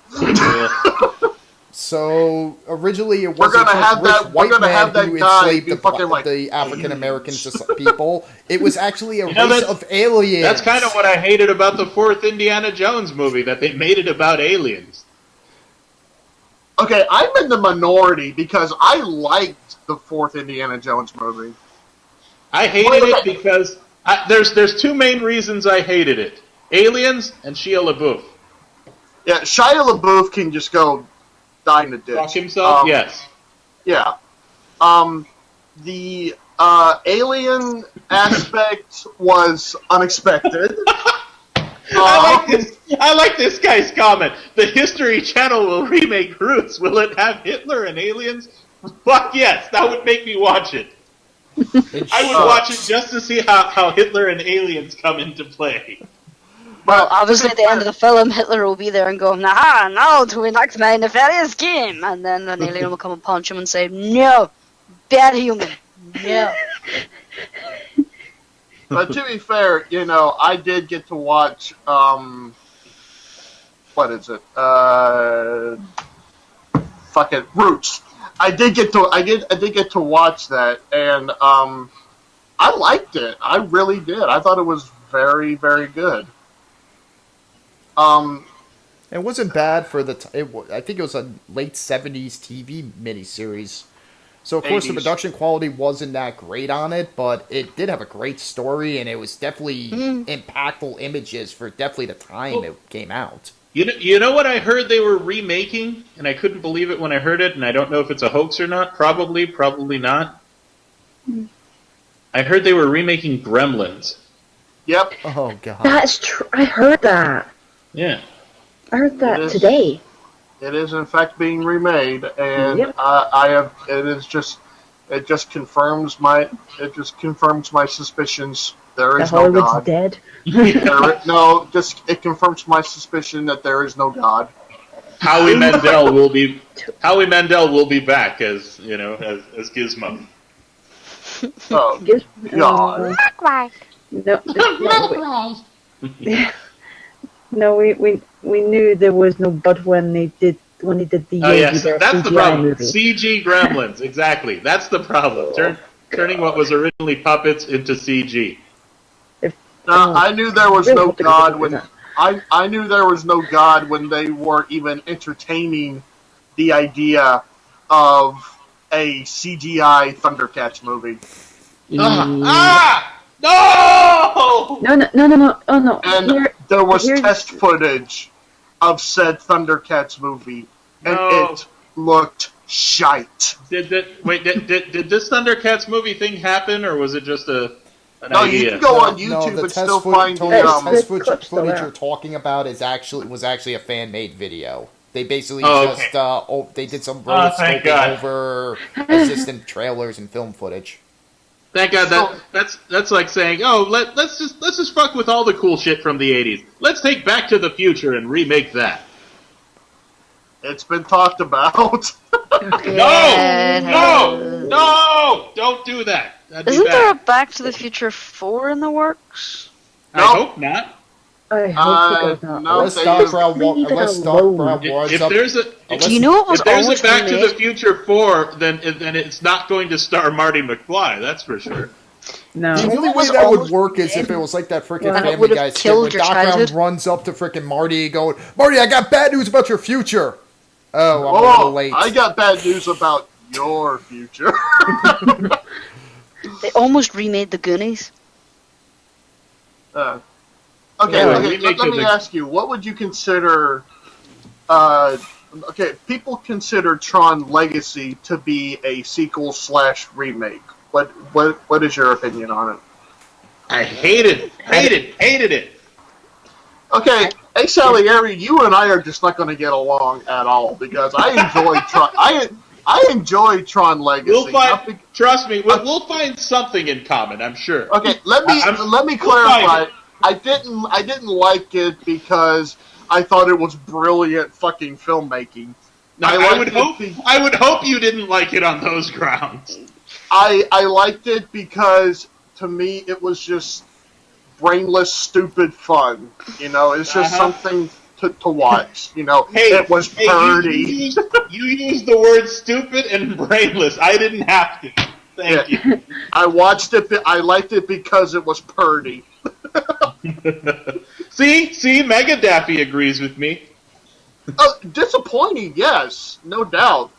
[SPEAKER 3] So originally it
[SPEAKER 5] We're
[SPEAKER 3] was
[SPEAKER 5] gonna
[SPEAKER 3] just
[SPEAKER 5] have
[SPEAKER 3] rich
[SPEAKER 5] that- we're
[SPEAKER 3] white
[SPEAKER 5] gonna
[SPEAKER 3] men
[SPEAKER 5] have that
[SPEAKER 3] who
[SPEAKER 5] guy
[SPEAKER 3] enslaved
[SPEAKER 5] be
[SPEAKER 3] the,
[SPEAKER 5] fucking like,
[SPEAKER 3] the African American people. It was actually a
[SPEAKER 1] You know,
[SPEAKER 3] race
[SPEAKER 1] that-
[SPEAKER 3] of aliens.
[SPEAKER 1] That's kind of what I hated about the fourth Indiana Jones movie, that they made it about aliens.
[SPEAKER 5] Okay, I'm in the minority because I liked the fourth Indiana Jones movie.
[SPEAKER 1] I hated it because there's two main reasons I hated it: aliens and Shia LaBeouf.
[SPEAKER 5] Yeah, Shia LaBeouf can just go die in the ditch.
[SPEAKER 1] Fuck himself? Yes.
[SPEAKER 5] Yeah. The alien aspect was unexpected.
[SPEAKER 1] I like this guy's comment. The History Channel will remake Roots. Will it have Hitler and aliens? Fuck yes, that would make me watch it. I would watch it just to see how Hitler and aliens come into play.
[SPEAKER 2] Well, obviously, at the end of the film, Hitler will be there and go, "Nah, now to enact my nefarious scheme," and then an alien will come and punch him and say, "No, bad human, no."
[SPEAKER 5] But to be fair, you know, I did get to watch. What is it? Fucking Roots. I did get to watch that, and I liked it. I really did. I thought it was very, very good.
[SPEAKER 3] It wasn't bad for the. I think it was a late '70s TV miniseries. So of course the
[SPEAKER 5] 80s.
[SPEAKER 3] production quality wasn't that great on it, but it did have a great story, and it was definitely impactful images for definitely the time it came out.
[SPEAKER 1] You know what I heard they were remaking, and I couldn't believe it when I heard it, and I don't know if it's a hoax or not. Probably not. I heard they were remaking Gremlins.
[SPEAKER 5] Yep.
[SPEAKER 3] Oh god.
[SPEAKER 4] That's true. I heard that.
[SPEAKER 1] Yeah.
[SPEAKER 4] I heard that
[SPEAKER 5] It is.
[SPEAKER 4] today.
[SPEAKER 5] It is in fact being remade, and
[SPEAKER 4] Yep.
[SPEAKER 5] it just confirms my suspicions. There
[SPEAKER 4] The
[SPEAKER 5] is no
[SPEAKER 4] Hollywood's
[SPEAKER 5] God.
[SPEAKER 4] dead.
[SPEAKER 5] It confirms my suspicion that there is no God.
[SPEAKER 1] Howie Mandel will be back as as Gizmo.
[SPEAKER 5] Oh,
[SPEAKER 4] Just,
[SPEAKER 5] God.
[SPEAKER 4] no, we knew there was no but when they did the
[SPEAKER 1] Oh yes,
[SPEAKER 4] Yogi Bear
[SPEAKER 1] that's the
[SPEAKER 4] CGI
[SPEAKER 1] problem.
[SPEAKER 4] movie.
[SPEAKER 1] CG Gremlins, exactly. That's the problem. Turning what was originally puppets into CG.
[SPEAKER 5] I knew there was
[SPEAKER 4] Really
[SPEAKER 5] no
[SPEAKER 4] hope they
[SPEAKER 5] God
[SPEAKER 4] could do
[SPEAKER 5] when
[SPEAKER 4] that.
[SPEAKER 5] I knew there was no God when they were even entertaining the idea of a CGI Thundercats movie.
[SPEAKER 1] No!
[SPEAKER 4] No. Oh no.
[SPEAKER 5] And there was
[SPEAKER 4] here's-
[SPEAKER 5] test footage of said Thundercats movie, and
[SPEAKER 1] No.
[SPEAKER 5] it looked shite.
[SPEAKER 1] Did this Thundercats movie thing happen, or was it just an
[SPEAKER 5] No,
[SPEAKER 1] idea?
[SPEAKER 5] you can go on
[SPEAKER 3] No,
[SPEAKER 5] YouTube
[SPEAKER 3] the
[SPEAKER 5] and
[SPEAKER 3] test
[SPEAKER 5] still
[SPEAKER 3] footage,
[SPEAKER 5] find
[SPEAKER 3] Tony, the
[SPEAKER 5] the
[SPEAKER 3] test
[SPEAKER 4] clip's still
[SPEAKER 3] footage
[SPEAKER 4] there.
[SPEAKER 3] you're talking about was actually a fan-made video. They basically
[SPEAKER 1] Oh, okay.
[SPEAKER 3] just they did some
[SPEAKER 1] Oh, thank
[SPEAKER 3] rotoscoping
[SPEAKER 1] God.
[SPEAKER 3] over assistant trailers and film footage.
[SPEAKER 1] Thank God that's like saying, oh, let's just fuck with all the cool shit from the '80s. Let's take Back to the Future and remake that.
[SPEAKER 5] It's been talked about.
[SPEAKER 2] Yeah, it has.
[SPEAKER 1] No! Don't do that. That'd be
[SPEAKER 2] Isn't there a
[SPEAKER 1] bad.
[SPEAKER 2] Back to the Future 4 in the works?
[SPEAKER 1] I
[SPEAKER 5] No.
[SPEAKER 1] hope not.
[SPEAKER 4] I hope not.
[SPEAKER 5] no,
[SPEAKER 3] Unless
[SPEAKER 5] they
[SPEAKER 3] Doc
[SPEAKER 5] use-
[SPEAKER 3] Brown
[SPEAKER 4] leave it alone.
[SPEAKER 1] If there's a
[SPEAKER 2] Do you know it was
[SPEAKER 1] if there's
[SPEAKER 2] almost
[SPEAKER 1] a Back to
[SPEAKER 2] remade?
[SPEAKER 1] the Future 4, then it's not going to star Marty McFly. That's for sure.
[SPEAKER 4] No.
[SPEAKER 3] The
[SPEAKER 2] know
[SPEAKER 3] only
[SPEAKER 2] what
[SPEAKER 3] way
[SPEAKER 2] was
[SPEAKER 3] that would
[SPEAKER 2] almost
[SPEAKER 3] work is
[SPEAKER 2] made?
[SPEAKER 3] if it was like that freaking
[SPEAKER 4] And
[SPEAKER 2] it
[SPEAKER 3] Family
[SPEAKER 2] would've
[SPEAKER 3] Guy skit
[SPEAKER 2] killed
[SPEAKER 3] where
[SPEAKER 2] your
[SPEAKER 3] Doc Brown
[SPEAKER 2] childhood?
[SPEAKER 3] runs up to freaking Marty going, Marty, I got bad news about your future. Oh, I'm a little late.
[SPEAKER 5] I got bad news about your future.
[SPEAKER 2] They almost remade the Goonies.
[SPEAKER 5] Okay,
[SPEAKER 1] Yeah,
[SPEAKER 5] okay.
[SPEAKER 1] remake
[SPEAKER 5] Let
[SPEAKER 1] of
[SPEAKER 5] me
[SPEAKER 1] the-
[SPEAKER 5] ask you, what would you consider? Okay, people consider Tron Legacy to be a sequel / remake. What is your opinion on it?
[SPEAKER 1] I hated it.
[SPEAKER 5] Okay, hey Salieri, you and I are just not going to get along at all because I enjoy Tron. I enjoy Tron Legacy.
[SPEAKER 1] We'll
[SPEAKER 5] Not
[SPEAKER 1] find. Trust me, we'll find something in common. I'm sure.
[SPEAKER 5] Okay, let me
[SPEAKER 1] we'll
[SPEAKER 5] clarify.
[SPEAKER 1] find it.
[SPEAKER 5] I didn't like it because I thought it was brilliant fucking filmmaking.
[SPEAKER 1] Now,
[SPEAKER 5] I
[SPEAKER 1] I would hope you didn't like it on those grounds.
[SPEAKER 5] I liked it because to me it was just brainless, stupid fun. You know, it's just something to watch. You know, it was purdy.
[SPEAKER 1] You used the word stupid and brainless. I didn't have to. Thank you.
[SPEAKER 5] I watched it. I liked it because it was purdy.
[SPEAKER 1] See, Mega Daffy agrees with me.
[SPEAKER 5] Disappointing, yes, no doubt.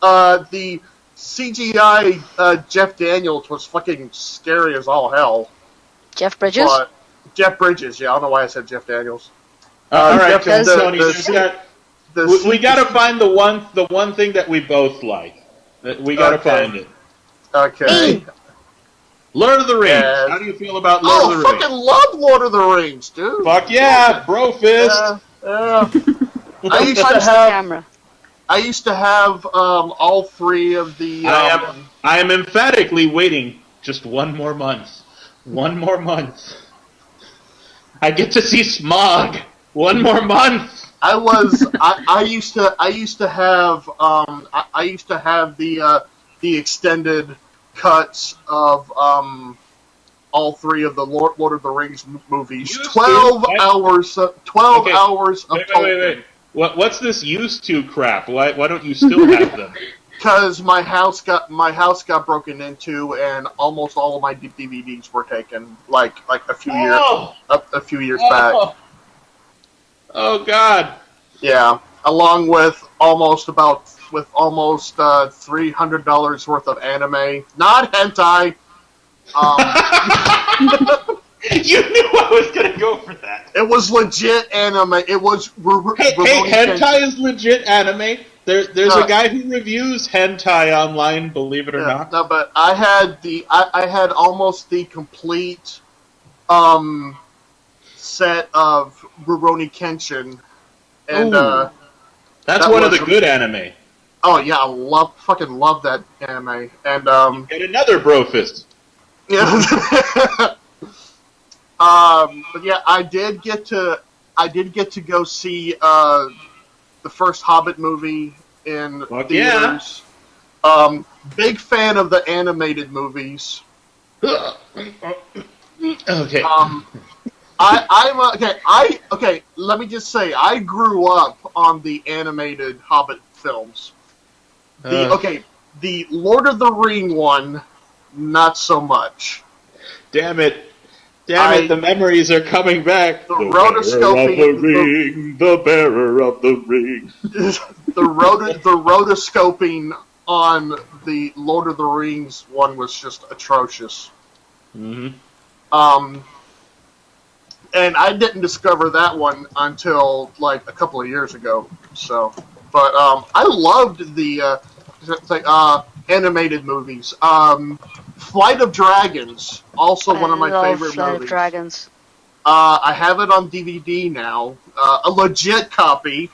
[SPEAKER 5] The CGI Jeff Daniels was fucking scary as all hell.
[SPEAKER 2] Jeff Bridges?
[SPEAKER 5] But Jeff Bridges, yeah, I don't know why I said Jeff Daniels.
[SPEAKER 1] All right,
[SPEAKER 5] Jeff-
[SPEAKER 1] Tony.
[SPEAKER 5] the
[SPEAKER 1] We got to find the one thing that we both like. We got to
[SPEAKER 5] Okay.
[SPEAKER 1] find it.
[SPEAKER 5] Okay.
[SPEAKER 1] Lord of the Rings.
[SPEAKER 5] Yes.
[SPEAKER 1] How do you feel about Lord of
[SPEAKER 5] Oh,
[SPEAKER 1] the
[SPEAKER 5] fucking
[SPEAKER 1] Rings?
[SPEAKER 5] love Lord of the Rings, dude.
[SPEAKER 1] Fuck yeah, bro fist.
[SPEAKER 5] Yeah. I
[SPEAKER 2] Don't
[SPEAKER 5] used
[SPEAKER 2] punch
[SPEAKER 5] to
[SPEAKER 2] the
[SPEAKER 5] have.
[SPEAKER 2] camera.
[SPEAKER 5] I used to have all three of the.
[SPEAKER 1] I am emphatically waiting just one more month. One more month. I get to see Smog. One more month.
[SPEAKER 5] I used to have the extended cuts of all 3 of the Lord of the Rings movies.
[SPEAKER 1] Used
[SPEAKER 5] 12
[SPEAKER 1] to?
[SPEAKER 5] hours. 12
[SPEAKER 1] Okay.
[SPEAKER 5] hours of
[SPEAKER 1] Wait. What's this used to crap? Why don't you still have them?
[SPEAKER 5] Because my house got broken into, and almost all of my DVDs were taken, like a few years back.
[SPEAKER 1] Oh God!
[SPEAKER 5] Yeah, along with almost $300 worth of anime, not hentai.
[SPEAKER 1] You knew I was gonna go for that.
[SPEAKER 5] It was legit anime. It was.
[SPEAKER 1] Hey, hentai is legit anime. There's a guy who reviews hentai online, believe it or not.
[SPEAKER 5] No, but I had almost the complete set of Rurouni Kenshin, and
[SPEAKER 1] that's one of the good anime.
[SPEAKER 5] Oh yeah, I fucking love that anime, and
[SPEAKER 1] Get another brofist.
[SPEAKER 5] yeah. But yeah, I did get to go see the first Hobbit movie in theaters. Yeah. Big fan of the animated movies.
[SPEAKER 1] Okay.
[SPEAKER 5] Okay. Let me just say, I grew up on the animated Hobbit films. The Lord of the Ring one, not so much.
[SPEAKER 1] Damn it, the memories are coming back.
[SPEAKER 5] The rotoscoping,
[SPEAKER 1] the bearer of the ring.
[SPEAKER 5] the rotoscoping on the Lord of the Rings one was just atrocious.
[SPEAKER 1] Mm-hmm.
[SPEAKER 5] And I didn't discover that one until like a couple of years ago. So, but I loved the animated movies. Flight of Dragons, also one of my favorite
[SPEAKER 2] Flight
[SPEAKER 5] movies.
[SPEAKER 2] of Dragons.
[SPEAKER 5] I have it on DVD now, a legit copy.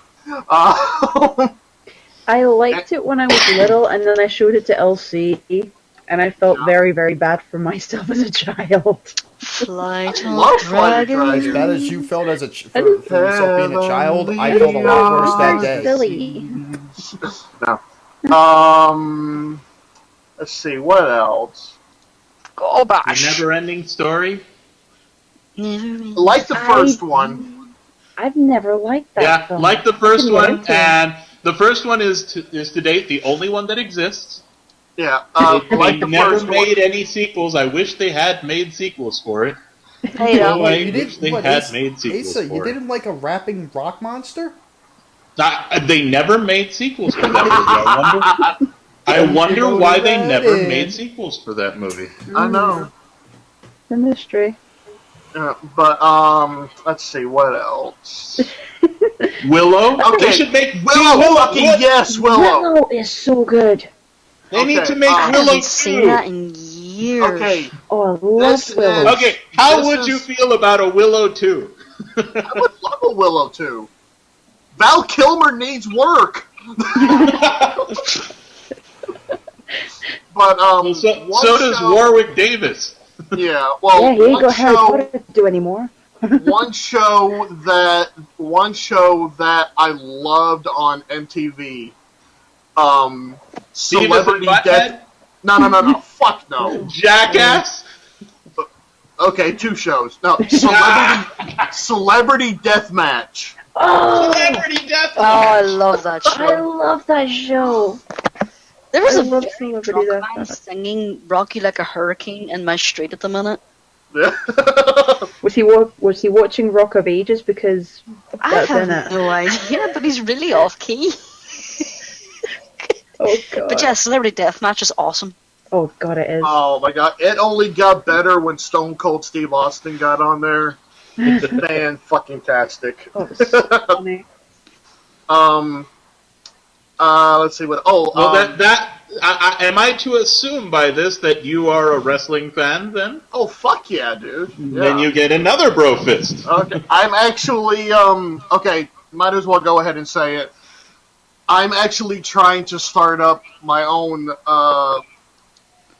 [SPEAKER 4] I liked it when I was little, and then I showed it to LC, and I felt very, very bad for myself as a child.
[SPEAKER 2] Flight
[SPEAKER 5] love
[SPEAKER 2] of
[SPEAKER 5] Flight of
[SPEAKER 2] Dragons.
[SPEAKER 3] As bad as you felt as for yourself being a child, I felt a lot worse that day.
[SPEAKER 4] Silly.
[SPEAKER 5] No. Let's see, what else?
[SPEAKER 2] Oh,
[SPEAKER 1] The
[SPEAKER 2] gosh.
[SPEAKER 1] never-ending story.
[SPEAKER 5] Like the first one.
[SPEAKER 4] I've never liked that
[SPEAKER 1] Yeah,
[SPEAKER 4] film.
[SPEAKER 1] like the first
[SPEAKER 4] Couldn't get
[SPEAKER 1] one,
[SPEAKER 4] into it.
[SPEAKER 1] and the first one is to date the only one that exists.
[SPEAKER 5] Yeah,
[SPEAKER 1] They
[SPEAKER 5] like the
[SPEAKER 1] never
[SPEAKER 5] first
[SPEAKER 1] made
[SPEAKER 5] one.
[SPEAKER 1] any sequels. I wish they had made sequels for it.
[SPEAKER 2] Hey,
[SPEAKER 1] Oh, I
[SPEAKER 3] You
[SPEAKER 1] wish they
[SPEAKER 3] what,
[SPEAKER 1] had
[SPEAKER 3] Asa-
[SPEAKER 1] made sequels
[SPEAKER 3] Asa, you
[SPEAKER 1] for it.
[SPEAKER 3] didn't like a rapping rock monster?
[SPEAKER 1] They never made sequels for that movie. I wonder why they never made sequels for that movie.
[SPEAKER 5] I know.
[SPEAKER 4] The mystery.
[SPEAKER 5] But, let's see, what else?
[SPEAKER 1] Willow?
[SPEAKER 5] Okay.
[SPEAKER 1] They should make
[SPEAKER 5] Willow! Fucking yes, Willow!
[SPEAKER 4] Willow is so good.
[SPEAKER 1] They need
[SPEAKER 5] Okay,
[SPEAKER 1] to make
[SPEAKER 2] I
[SPEAKER 1] Willow
[SPEAKER 2] haven't seen
[SPEAKER 1] too.
[SPEAKER 2] that in years.
[SPEAKER 5] Okay,
[SPEAKER 4] Oh, I love
[SPEAKER 5] This
[SPEAKER 4] Willow.
[SPEAKER 5] is-
[SPEAKER 1] Okay, how
[SPEAKER 5] This
[SPEAKER 1] would
[SPEAKER 5] is-
[SPEAKER 1] you feel about a Willow 2?
[SPEAKER 5] I would love a Willow too. Val Kilmer needs work! But,
[SPEAKER 1] so
[SPEAKER 5] one
[SPEAKER 1] does
[SPEAKER 5] show-
[SPEAKER 1] Warwick Davis.
[SPEAKER 5] Yeah, well,
[SPEAKER 4] Yeah, he ain't
[SPEAKER 5] one
[SPEAKER 4] got Harry
[SPEAKER 5] show...
[SPEAKER 4] Potter to do anymore.
[SPEAKER 5] one show that I loved on MTV. Celebrity
[SPEAKER 1] Beavis and
[SPEAKER 5] Death. No. Fuck no.
[SPEAKER 1] Jackass?
[SPEAKER 5] Okay, 2 shows. No, Celebrity Deathmatch.
[SPEAKER 4] Oh,
[SPEAKER 1] Celebrity Death.
[SPEAKER 2] Oh, I love that
[SPEAKER 4] I
[SPEAKER 2] show.
[SPEAKER 4] love that show.
[SPEAKER 2] There was
[SPEAKER 4] I
[SPEAKER 2] a
[SPEAKER 4] love
[SPEAKER 2] very
[SPEAKER 4] Celebrity
[SPEAKER 2] drunk man
[SPEAKER 4] Deathmatch.
[SPEAKER 2] singing "Rocky Like a Hurricane" in my street at the minute.
[SPEAKER 4] Was he watching Rock of Ages because
[SPEAKER 2] I
[SPEAKER 4] that's
[SPEAKER 2] have
[SPEAKER 4] in it?
[SPEAKER 2] no idea, but he's really off key.
[SPEAKER 4] Oh god.
[SPEAKER 2] But yeah, Celebrity Deathmatch is awesome.
[SPEAKER 4] Oh god, it is.
[SPEAKER 5] Oh my god, it only got better when Stone Cold Steve Austin got on there. Fan-fucking-tastic.
[SPEAKER 4] Oh, it's so funny.
[SPEAKER 5] Let's see what. Oh,
[SPEAKER 1] Well, am I to assume by this that you are a wrestling fan then?
[SPEAKER 5] oh, fuck yeah, dude. Yeah.
[SPEAKER 1] Then you get another bro fist.
[SPEAKER 5] Okay, I'm actually okay. Might as well go ahead and say it. I'm actually trying to start up my own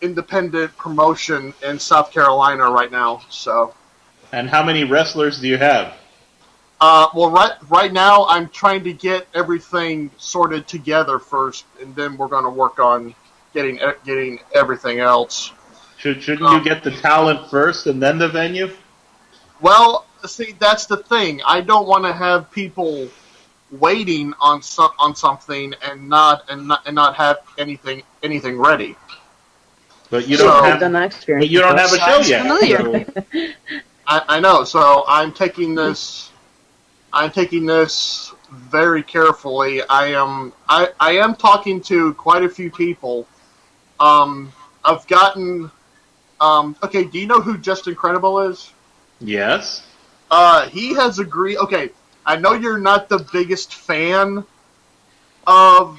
[SPEAKER 5] independent promotion in South Carolina right now. So,
[SPEAKER 1] And how many wrestlers do you have?
[SPEAKER 5] well, right now I'm trying to get everything sorted together first, and then we're going to work on getting everything else.
[SPEAKER 1] Shouldn't you get the talent first and then the venue?
[SPEAKER 5] Well, see, that's the thing. I don't want to have people waiting on something and not have anything ready.
[SPEAKER 1] But you don't have.
[SPEAKER 4] Done that experience.
[SPEAKER 1] But you don't have a show yet.
[SPEAKER 2] Familiar.
[SPEAKER 1] So.
[SPEAKER 5] I know. So I'm taking this. I'm taking this very carefully. I am talking to quite a few people. I've gotten. Okay, do you know who Just Incredible is?
[SPEAKER 1] Yes.
[SPEAKER 5] He has agreed. Okay, I know you're not the biggest fan of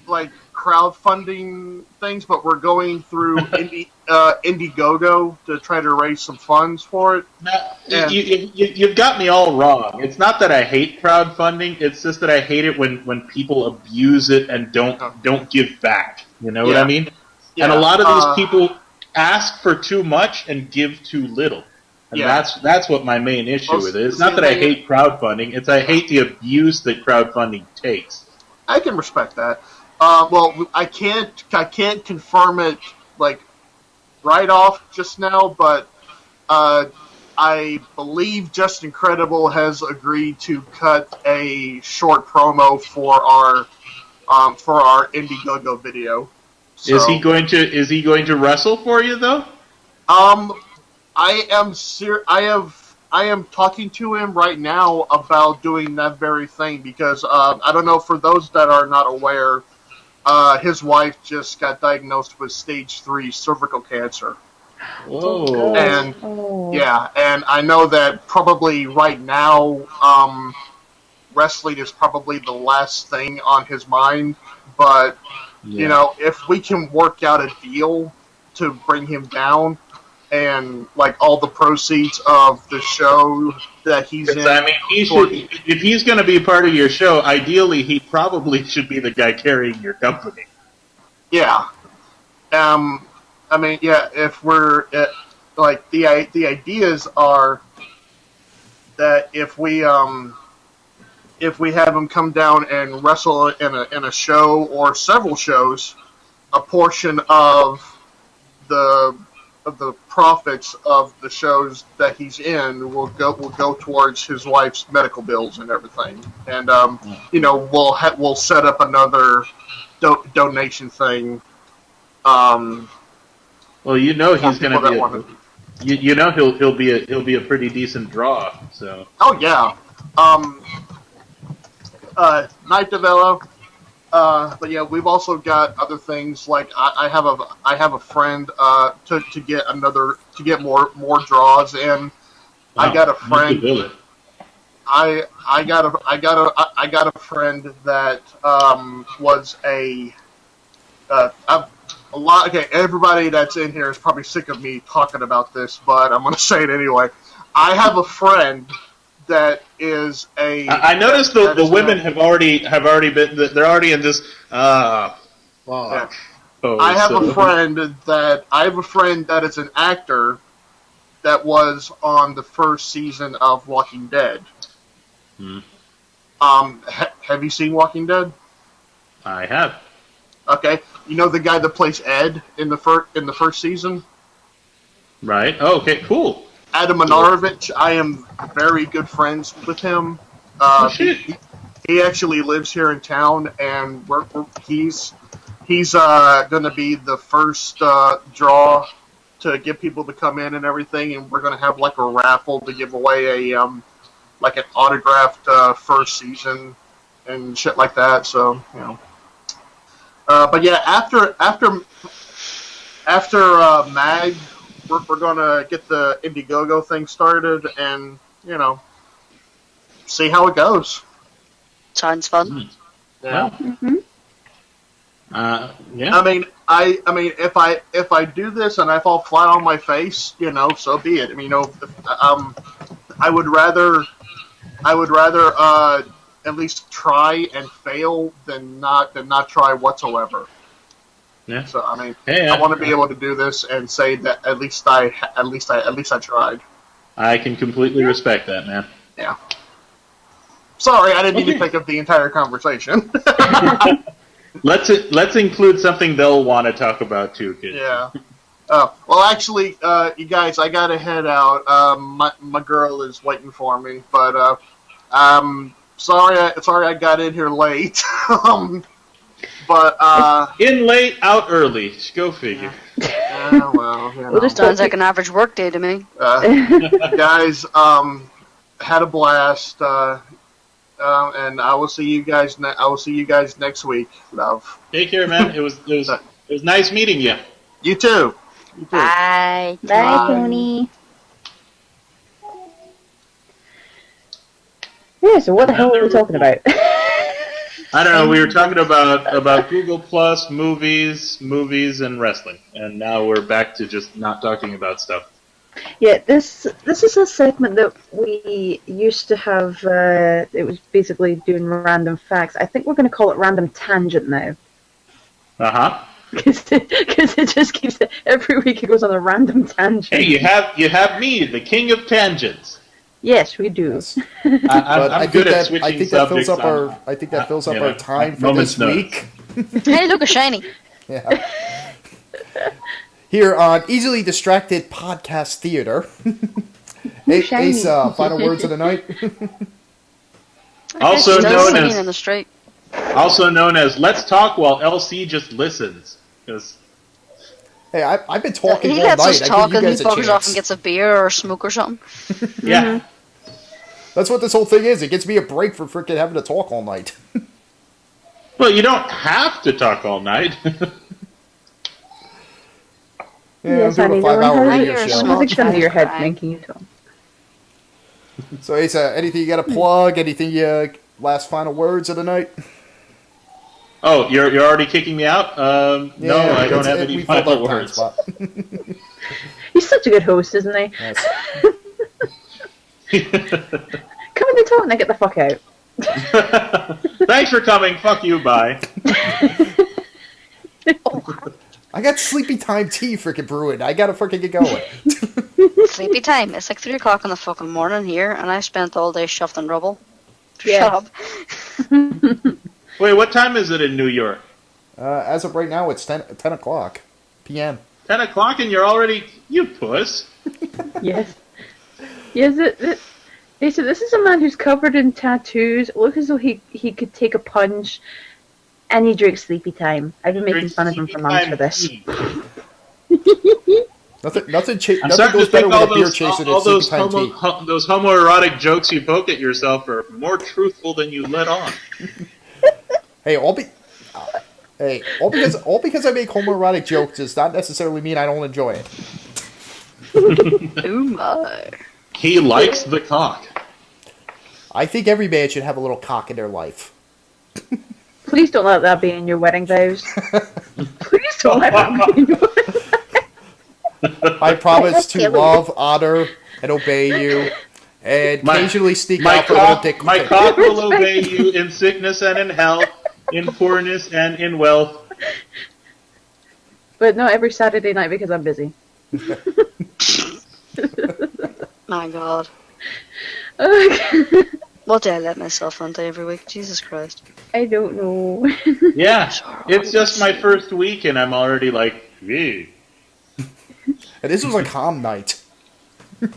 [SPEAKER 5] like crowdfunding things, but we're going through Indiegogo to try to raise some funds for it.
[SPEAKER 1] Now, you've got me all wrong. It's not that I hate crowdfunding. It's just that I hate it when people abuse it and don't give back. You know what I mean?
[SPEAKER 5] Yeah,
[SPEAKER 1] and a lot of these people ask for too much and give too little. And that's what my main issue with it. It's not that I hate crowdfunding. It's I hate the abuse that crowdfunding takes.
[SPEAKER 5] I can respect that. Well, I can't confirm it like right off just now, but I believe Just Incredible has agreed to cut a short promo for our Indiegogo video. So,
[SPEAKER 1] Is he going to wrestle for you though?
[SPEAKER 5] I am talking to him right now about doing that very thing because I don't know, for those that are not aware, his wife just got diagnosed with stage 3 cervical cancer.
[SPEAKER 1] Whoa.
[SPEAKER 5] And and I know that probably right now wrestling is probably the last thing on his mind, but you know, if we can work out a deal to bring him down, and like all the proceeds of the show that he's in.
[SPEAKER 1] I mean, if he's going to be part of your show, ideally he probably should be the guy carrying your company.
[SPEAKER 5] Yeah. I mean, yeah. If we're like the ideas are that if we have him come down and wrestle in a show or several shows, a portion of the profits of the shows that he's in will go towards his wife's medical bills and everything, and you know, we'll set up another donation thing.
[SPEAKER 1] Well, you know he's going to be you know he'll be a pretty decent draw. So.
[SPEAKER 5] Oh yeah. Night Develop. But yeah, we've also got other things like I have a friend to get more draws in. Wow. I got a friend. I got a friend that was a lot. Okay, everybody that's in here is probably sick of me talking about this, but I'm gonna say it anyway. I have a friend that is a.
[SPEAKER 1] I noticed the women have already been. They're already in this.
[SPEAKER 5] Yeah. I have a friend that is an actor that was on the first season of Walking Dead. Have you seen Walking Dead?
[SPEAKER 1] I have.
[SPEAKER 5] Okay, you know the guy that plays Ed in the first season.
[SPEAKER 1] Right. Oh, okay. Cool.
[SPEAKER 5] Adam Minarovich, I am very good friends with him. He actually lives here in town, and he's going to be the first draw to get people to come in and everything, and we're going to have like a raffle to give away a like an autographed first season and shit like that. So you know, but yeah, after Mag. We're going to get the Indiegogo thing started and, you know, see how it goes.
[SPEAKER 2] Sounds fun.
[SPEAKER 5] Yeah.
[SPEAKER 4] Mm-hmm.
[SPEAKER 1] Yeah.
[SPEAKER 5] I mean, if I do this and I fall flat on my face, you know, so be it. I mean, you know, I would rather at least try and fail than not try whatsoever.
[SPEAKER 1] Yeah.
[SPEAKER 5] So I mean,
[SPEAKER 1] hey,
[SPEAKER 5] I want to be able to do this and say that at least I tried.
[SPEAKER 1] I can completely respect that, man.
[SPEAKER 5] Yeah. Sorry, I didn't mean to take up the entire conversation.
[SPEAKER 1] Let's include something they'll want to talk about too, kids.
[SPEAKER 5] Yeah. Well, actually, you guys, I gotta head out. My girl is waiting for me, but sorry I got in here late. But
[SPEAKER 1] In late, out early. Go figure.
[SPEAKER 5] well, you know.
[SPEAKER 4] We'll just
[SPEAKER 2] Sounds like an average work day to me.
[SPEAKER 5] Guys, had a blast, and I will see you guys. I will see you guys next week. Love.
[SPEAKER 1] Take care, man. It was nice meeting you.
[SPEAKER 5] You too. You too.
[SPEAKER 2] Bye.
[SPEAKER 4] Bye, Tony. Yeah, so what the hell are we talking about?
[SPEAKER 1] I don't know. We were talking about Google Plus, movies, and wrestling, and now we're back to just not talking about stuff.
[SPEAKER 4] Yeah, this is a segment that we used to have. It was basically doing random facts. I think we're going to call it Random Tangent now. Because it just keeps every week it goes on a random tangent.
[SPEAKER 1] Hey, you have me, the king of tangents.
[SPEAKER 4] Yes, we do.
[SPEAKER 3] Yes.
[SPEAKER 1] I'm good at switching
[SPEAKER 3] I think that fills
[SPEAKER 1] subjects.
[SPEAKER 3] up our time for this week.
[SPEAKER 2] Hey, look, a shiny.
[SPEAKER 3] Yeah. Here on Easily Distracted Podcast Theater. Ace, final words of the night.
[SPEAKER 1] Also known as Let's Talk While LC Just Listens.
[SPEAKER 3] Hey, I've been talking
[SPEAKER 2] He
[SPEAKER 3] all
[SPEAKER 2] lets
[SPEAKER 3] night.
[SPEAKER 2] us
[SPEAKER 3] I
[SPEAKER 2] talk
[SPEAKER 3] give you
[SPEAKER 2] and he
[SPEAKER 3] guys a
[SPEAKER 2] buggers off
[SPEAKER 3] chance.
[SPEAKER 2] and gets a beer or a smoke or something.
[SPEAKER 1] Yeah.
[SPEAKER 3] That's what this whole thing is. It gets me a break for freaking having to talk all night.
[SPEAKER 1] Well, you don't have to talk all night.
[SPEAKER 3] Yeah,
[SPEAKER 4] Yes,
[SPEAKER 3] I'm doing a
[SPEAKER 4] honey,
[SPEAKER 3] 5-hour
[SPEAKER 2] no one
[SPEAKER 3] radio
[SPEAKER 2] has
[SPEAKER 3] show.
[SPEAKER 2] a
[SPEAKER 4] Music under your head
[SPEAKER 2] Cry.
[SPEAKER 4] making you talk.
[SPEAKER 3] So, Ace, anything you got to plug? Anything last final words of the night?
[SPEAKER 1] Oh, you're already kicking me out? No, I don't have any
[SPEAKER 3] we filled
[SPEAKER 1] final
[SPEAKER 3] up time
[SPEAKER 1] words.
[SPEAKER 3] slot.
[SPEAKER 4] He's such a good host, isn't he?
[SPEAKER 3] Yes.
[SPEAKER 4] Come in and talk and get the fuck out.
[SPEAKER 1] Thanks for coming. Fuck you. Bye.
[SPEAKER 3] I got sleepy time tea freaking brewing. I gotta freaking get going.
[SPEAKER 2] Sleepy time. It's like 3 o'clock in the fucking morning here, and I spent all day shuffling rubble.
[SPEAKER 4] Yeah.
[SPEAKER 2] Shut up.
[SPEAKER 1] Wait, what time is it in New York?
[SPEAKER 3] As of right now, it's 10 o'clock p.m.
[SPEAKER 1] 10 o'clock and you're already... You puss.
[SPEAKER 4] Yes. Yes, they said this is a man who's covered in tattoos, looks as though he could take a punch, and he drinks sleepy time. I've been making fun of him for months for this.
[SPEAKER 3] Nothing
[SPEAKER 1] I'm
[SPEAKER 3] nothing
[SPEAKER 1] starting
[SPEAKER 3] goes
[SPEAKER 1] to
[SPEAKER 3] better
[SPEAKER 1] think
[SPEAKER 3] with a beer chaser than sleepy
[SPEAKER 1] those
[SPEAKER 3] time tea.
[SPEAKER 1] those homoerotic jokes you poke at yourself are more truthful than you let on.
[SPEAKER 3] Hey, all because I make homoerotic jokes does not necessarily mean I don't enjoy it.
[SPEAKER 2] Oh my.
[SPEAKER 1] He likes the cock.
[SPEAKER 3] I think every man should have a little cock in their life.
[SPEAKER 4] Please don't let that be in your wedding vows. Please don't let that be in your wedding vows.
[SPEAKER 3] I promise to love, honor, and obey you, and occasionally sneak out for a little dick.
[SPEAKER 1] My cock will obey you in sickness and in health, in poorness and in wealth.
[SPEAKER 4] But not every Saturday night because I'm busy.
[SPEAKER 2] My God.
[SPEAKER 4] Okay.
[SPEAKER 2] What do I let myself onto every week? Jesus Christ.
[SPEAKER 4] I don't know.
[SPEAKER 1] Yeah, it's just my first week and I'm already like, ew.
[SPEAKER 3] And this was a calm night.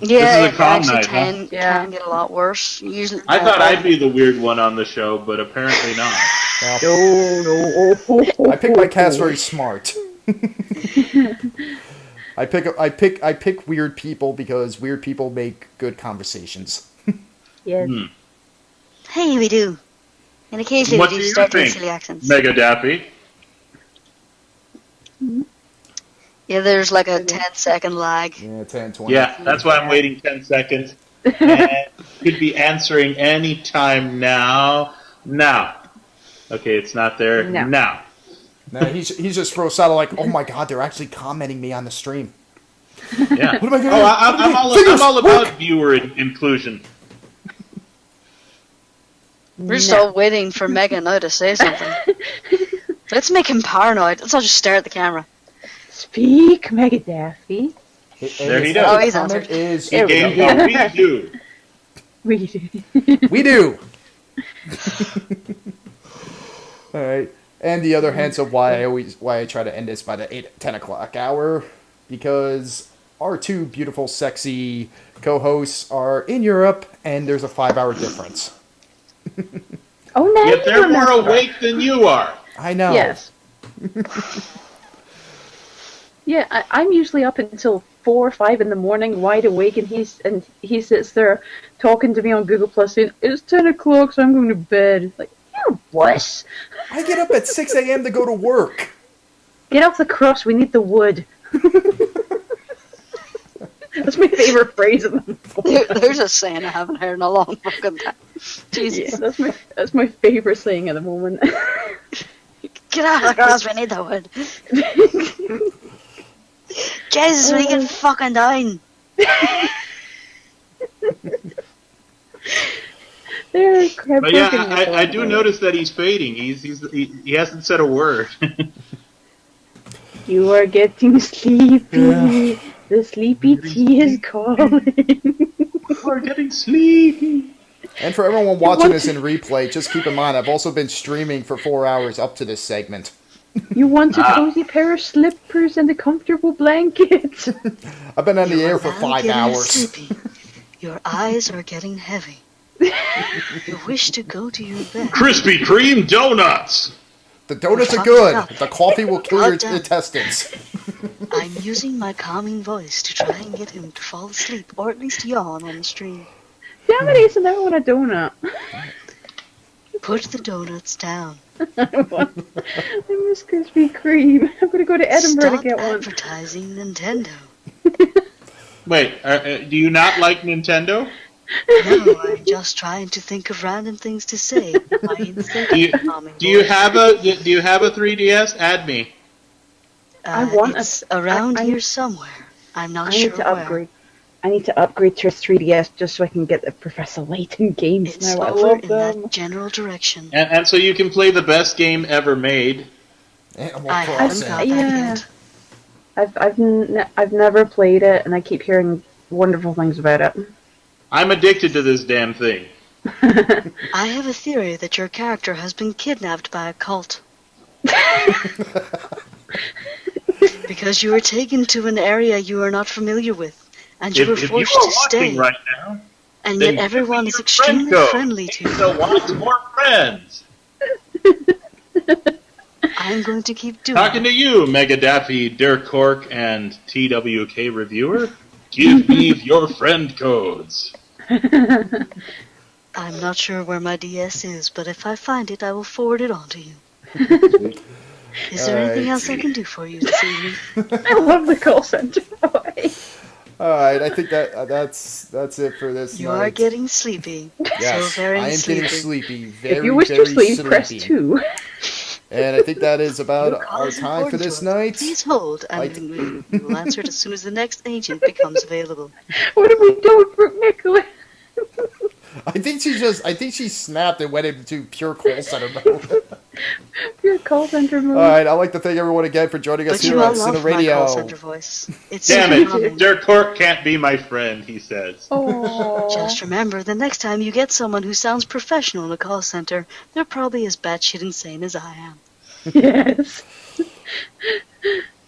[SPEAKER 2] Yeah,
[SPEAKER 1] a calm
[SPEAKER 2] it actually
[SPEAKER 1] night, huh?
[SPEAKER 2] can get a lot worse. Usually,
[SPEAKER 1] I thought I'd be the weird one on the show, but apparently not.
[SPEAKER 3] Well, I pick my cast very smart. I pick weird people because weird people make good conversations.
[SPEAKER 4] Yes.
[SPEAKER 2] Hey, we do. And occasionally
[SPEAKER 1] What
[SPEAKER 2] we
[SPEAKER 1] do
[SPEAKER 2] do
[SPEAKER 1] you
[SPEAKER 2] start doing
[SPEAKER 1] think,
[SPEAKER 2] silly accents.
[SPEAKER 1] Mega Daffy?
[SPEAKER 2] Yeah, there's like a 10-second lag.
[SPEAKER 3] Yeah, 10, 20.
[SPEAKER 1] Yeah, that's why I'm waiting 10 seconds. And could be answering any time now. Now. Okay, it's not there.
[SPEAKER 4] No.
[SPEAKER 1] Now.
[SPEAKER 3] Nah, he's just throws out like, oh my god, they're actually commenting me on the stream.
[SPEAKER 1] Yeah.
[SPEAKER 3] What am I gonna
[SPEAKER 1] Oh,
[SPEAKER 3] do?
[SPEAKER 1] I'm all about viewer inclusion.
[SPEAKER 2] We're just all waiting for Mega now to say something. Let's make him paranoid. Let's all just stare at the camera.
[SPEAKER 4] Speak, Mega Daffy.
[SPEAKER 1] There he
[SPEAKER 3] The
[SPEAKER 1] does.
[SPEAKER 2] Oh, he's
[SPEAKER 3] comment
[SPEAKER 2] answered.
[SPEAKER 3] is,
[SPEAKER 1] He
[SPEAKER 4] There we
[SPEAKER 1] gave
[SPEAKER 4] go.
[SPEAKER 1] a redo.
[SPEAKER 4] We do.
[SPEAKER 3] we do. All right. And the other hints of why I try to end this by the 10 o'clock hour. because our two beautiful, sexy co-hosts are in Europe, and there's a 5-hour difference.
[SPEAKER 4] Oh, no!
[SPEAKER 1] Yet they're more awake than you are.
[SPEAKER 3] I know.
[SPEAKER 4] Yes. Yeah, I'm usually up until 4 or 5 in the morning, wide awake, and he sits there talking to me on Google Plus saying, "It's 10 o'clock, so I'm going to bed." Like, you what?
[SPEAKER 3] I get up at 6 a.m. to go to work.
[SPEAKER 4] Get off the cross. We need the wood. That's my favorite phrase in the
[SPEAKER 2] There's a saying I haven't heard in a long fucking time. Jesus.
[SPEAKER 4] Yeah, that's my favorite saying at the moment.
[SPEAKER 2] Get out of the grass, we need the wood. Jesus, we get fucking down.
[SPEAKER 1] But yeah, I do notice that he's fading. He hasn't said a word.
[SPEAKER 4] You are getting sleepy.
[SPEAKER 3] Yeah.
[SPEAKER 4] The sleepy tea is calling.
[SPEAKER 1] We're getting sleepy.
[SPEAKER 3] And for everyone watching this in replay, just keep in mind, I've also been streaming for 4 hours up to this segment.
[SPEAKER 4] You want a cozy pair of slippers and a comfortable blanket.
[SPEAKER 3] I've been on the air
[SPEAKER 2] are
[SPEAKER 3] for
[SPEAKER 2] now
[SPEAKER 3] 5
[SPEAKER 2] getting
[SPEAKER 3] hours.
[SPEAKER 2] sleepy. Your eyes are getting heavy. You wish to go to your bed.
[SPEAKER 1] Krispy Kreme donuts.
[SPEAKER 3] The donuts are
[SPEAKER 2] Fuck
[SPEAKER 3] good.
[SPEAKER 2] up.
[SPEAKER 3] The coffee will kill your
[SPEAKER 2] Goddamn.
[SPEAKER 3] intestines.
[SPEAKER 2] I'm using my calming voice to try and get him to fall asleep, or at least yawn on the stream.
[SPEAKER 4] Damn it, Ace, I never want a donut.
[SPEAKER 2] Put the donuts down.
[SPEAKER 4] I miss Krispy Kreme. I'm going to go to Edinburgh
[SPEAKER 2] Stop
[SPEAKER 4] to get one.
[SPEAKER 2] advertising Nintendo.
[SPEAKER 1] Wait, do you not like Nintendo?
[SPEAKER 2] No, I'm just trying to think of random things to say.
[SPEAKER 1] Do you have a 3DS? Add me.
[SPEAKER 4] I want
[SPEAKER 2] it's around here somewhere. I'm not
[SPEAKER 4] I
[SPEAKER 2] sure
[SPEAKER 4] need to
[SPEAKER 2] where.
[SPEAKER 4] upgrade. I need to upgrade to a 3DS just so I can get the Professor Layton games
[SPEAKER 2] It's
[SPEAKER 4] now. I
[SPEAKER 2] over
[SPEAKER 4] love
[SPEAKER 2] in
[SPEAKER 4] them.
[SPEAKER 2] that general direction.
[SPEAKER 1] And so you can play the best game ever made.
[SPEAKER 3] Animal
[SPEAKER 2] I haven't got
[SPEAKER 3] Crossing.
[SPEAKER 2] that yet.
[SPEAKER 4] I've never played it, and I keep hearing wonderful things about it.
[SPEAKER 1] I'm addicted to this damn thing.
[SPEAKER 2] I have a theory that your character has been kidnapped by a cult. Because you were taken to an area you are not familiar with, and you were
[SPEAKER 1] If you
[SPEAKER 2] forced
[SPEAKER 1] are
[SPEAKER 2] to stay.
[SPEAKER 1] watching right now,
[SPEAKER 2] And
[SPEAKER 1] then
[SPEAKER 2] yet everyone
[SPEAKER 1] give
[SPEAKER 2] is
[SPEAKER 1] me your friend
[SPEAKER 2] extremely
[SPEAKER 1] code.
[SPEAKER 2] friendly to you.
[SPEAKER 1] So want more friends.
[SPEAKER 2] I'm going to keep doing
[SPEAKER 1] Talking
[SPEAKER 2] it.
[SPEAKER 1] to you, Mega Daffy, Dirk Cork, and TWK Reviewer. Give me your friend codes.
[SPEAKER 2] I'm not sure where my DS is, but if I find it, I will forward it on to you. Is there anything
[SPEAKER 3] Alright.
[SPEAKER 2] else I can do for you this evening?
[SPEAKER 4] I love the call center boy.
[SPEAKER 3] Alright, I think that's it for this
[SPEAKER 2] You
[SPEAKER 3] night.
[SPEAKER 2] are getting sleepy.
[SPEAKER 3] Yes,
[SPEAKER 2] so very
[SPEAKER 3] I am
[SPEAKER 2] sleepy.
[SPEAKER 3] getting sleepy. Very,
[SPEAKER 4] If you wish
[SPEAKER 3] very
[SPEAKER 4] to sleep,
[SPEAKER 3] sleepy.
[SPEAKER 4] press 2.
[SPEAKER 3] And I think that is about
[SPEAKER 2] Your call
[SPEAKER 3] our
[SPEAKER 2] is
[SPEAKER 3] time for
[SPEAKER 2] important
[SPEAKER 3] this
[SPEAKER 2] to us.
[SPEAKER 3] night.
[SPEAKER 2] Please hold, and we will answer it as soon as the next agent becomes available.
[SPEAKER 4] What have we done with Brooke Nicholas?
[SPEAKER 3] I think she snapped and went into pure call center mode.
[SPEAKER 4] Your call center mode.
[SPEAKER 3] Alright, I'd like to thank everyone again for joining us
[SPEAKER 2] But
[SPEAKER 3] here
[SPEAKER 2] you
[SPEAKER 3] on
[SPEAKER 2] all
[SPEAKER 3] Cine
[SPEAKER 2] love my
[SPEAKER 3] Radio.
[SPEAKER 2] call center voice. It's
[SPEAKER 1] Damn
[SPEAKER 2] so
[SPEAKER 1] it,
[SPEAKER 2] calming.
[SPEAKER 1] Dirk Cork can't be my friend, he says.
[SPEAKER 4] Oh.
[SPEAKER 2] Just remember, the next time you get someone who sounds professional in a call center, they're probably as batshit insane as I am.
[SPEAKER 4] Yes.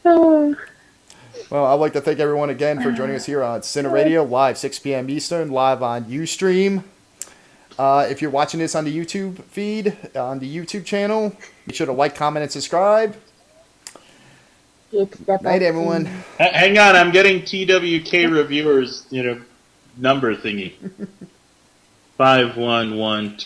[SPEAKER 4] Oh.
[SPEAKER 3] Well, I'd like to thank everyone again for joining us here on Cine Radio, live 6 p.m. Eastern, live on Ustream. If you're watching this on the YouTube feed, on the YouTube channel, be sure to like, comment, and subscribe. Night, everyone.
[SPEAKER 1] Hang on, I'm getting TWK Reviewers, number thingy. 5112.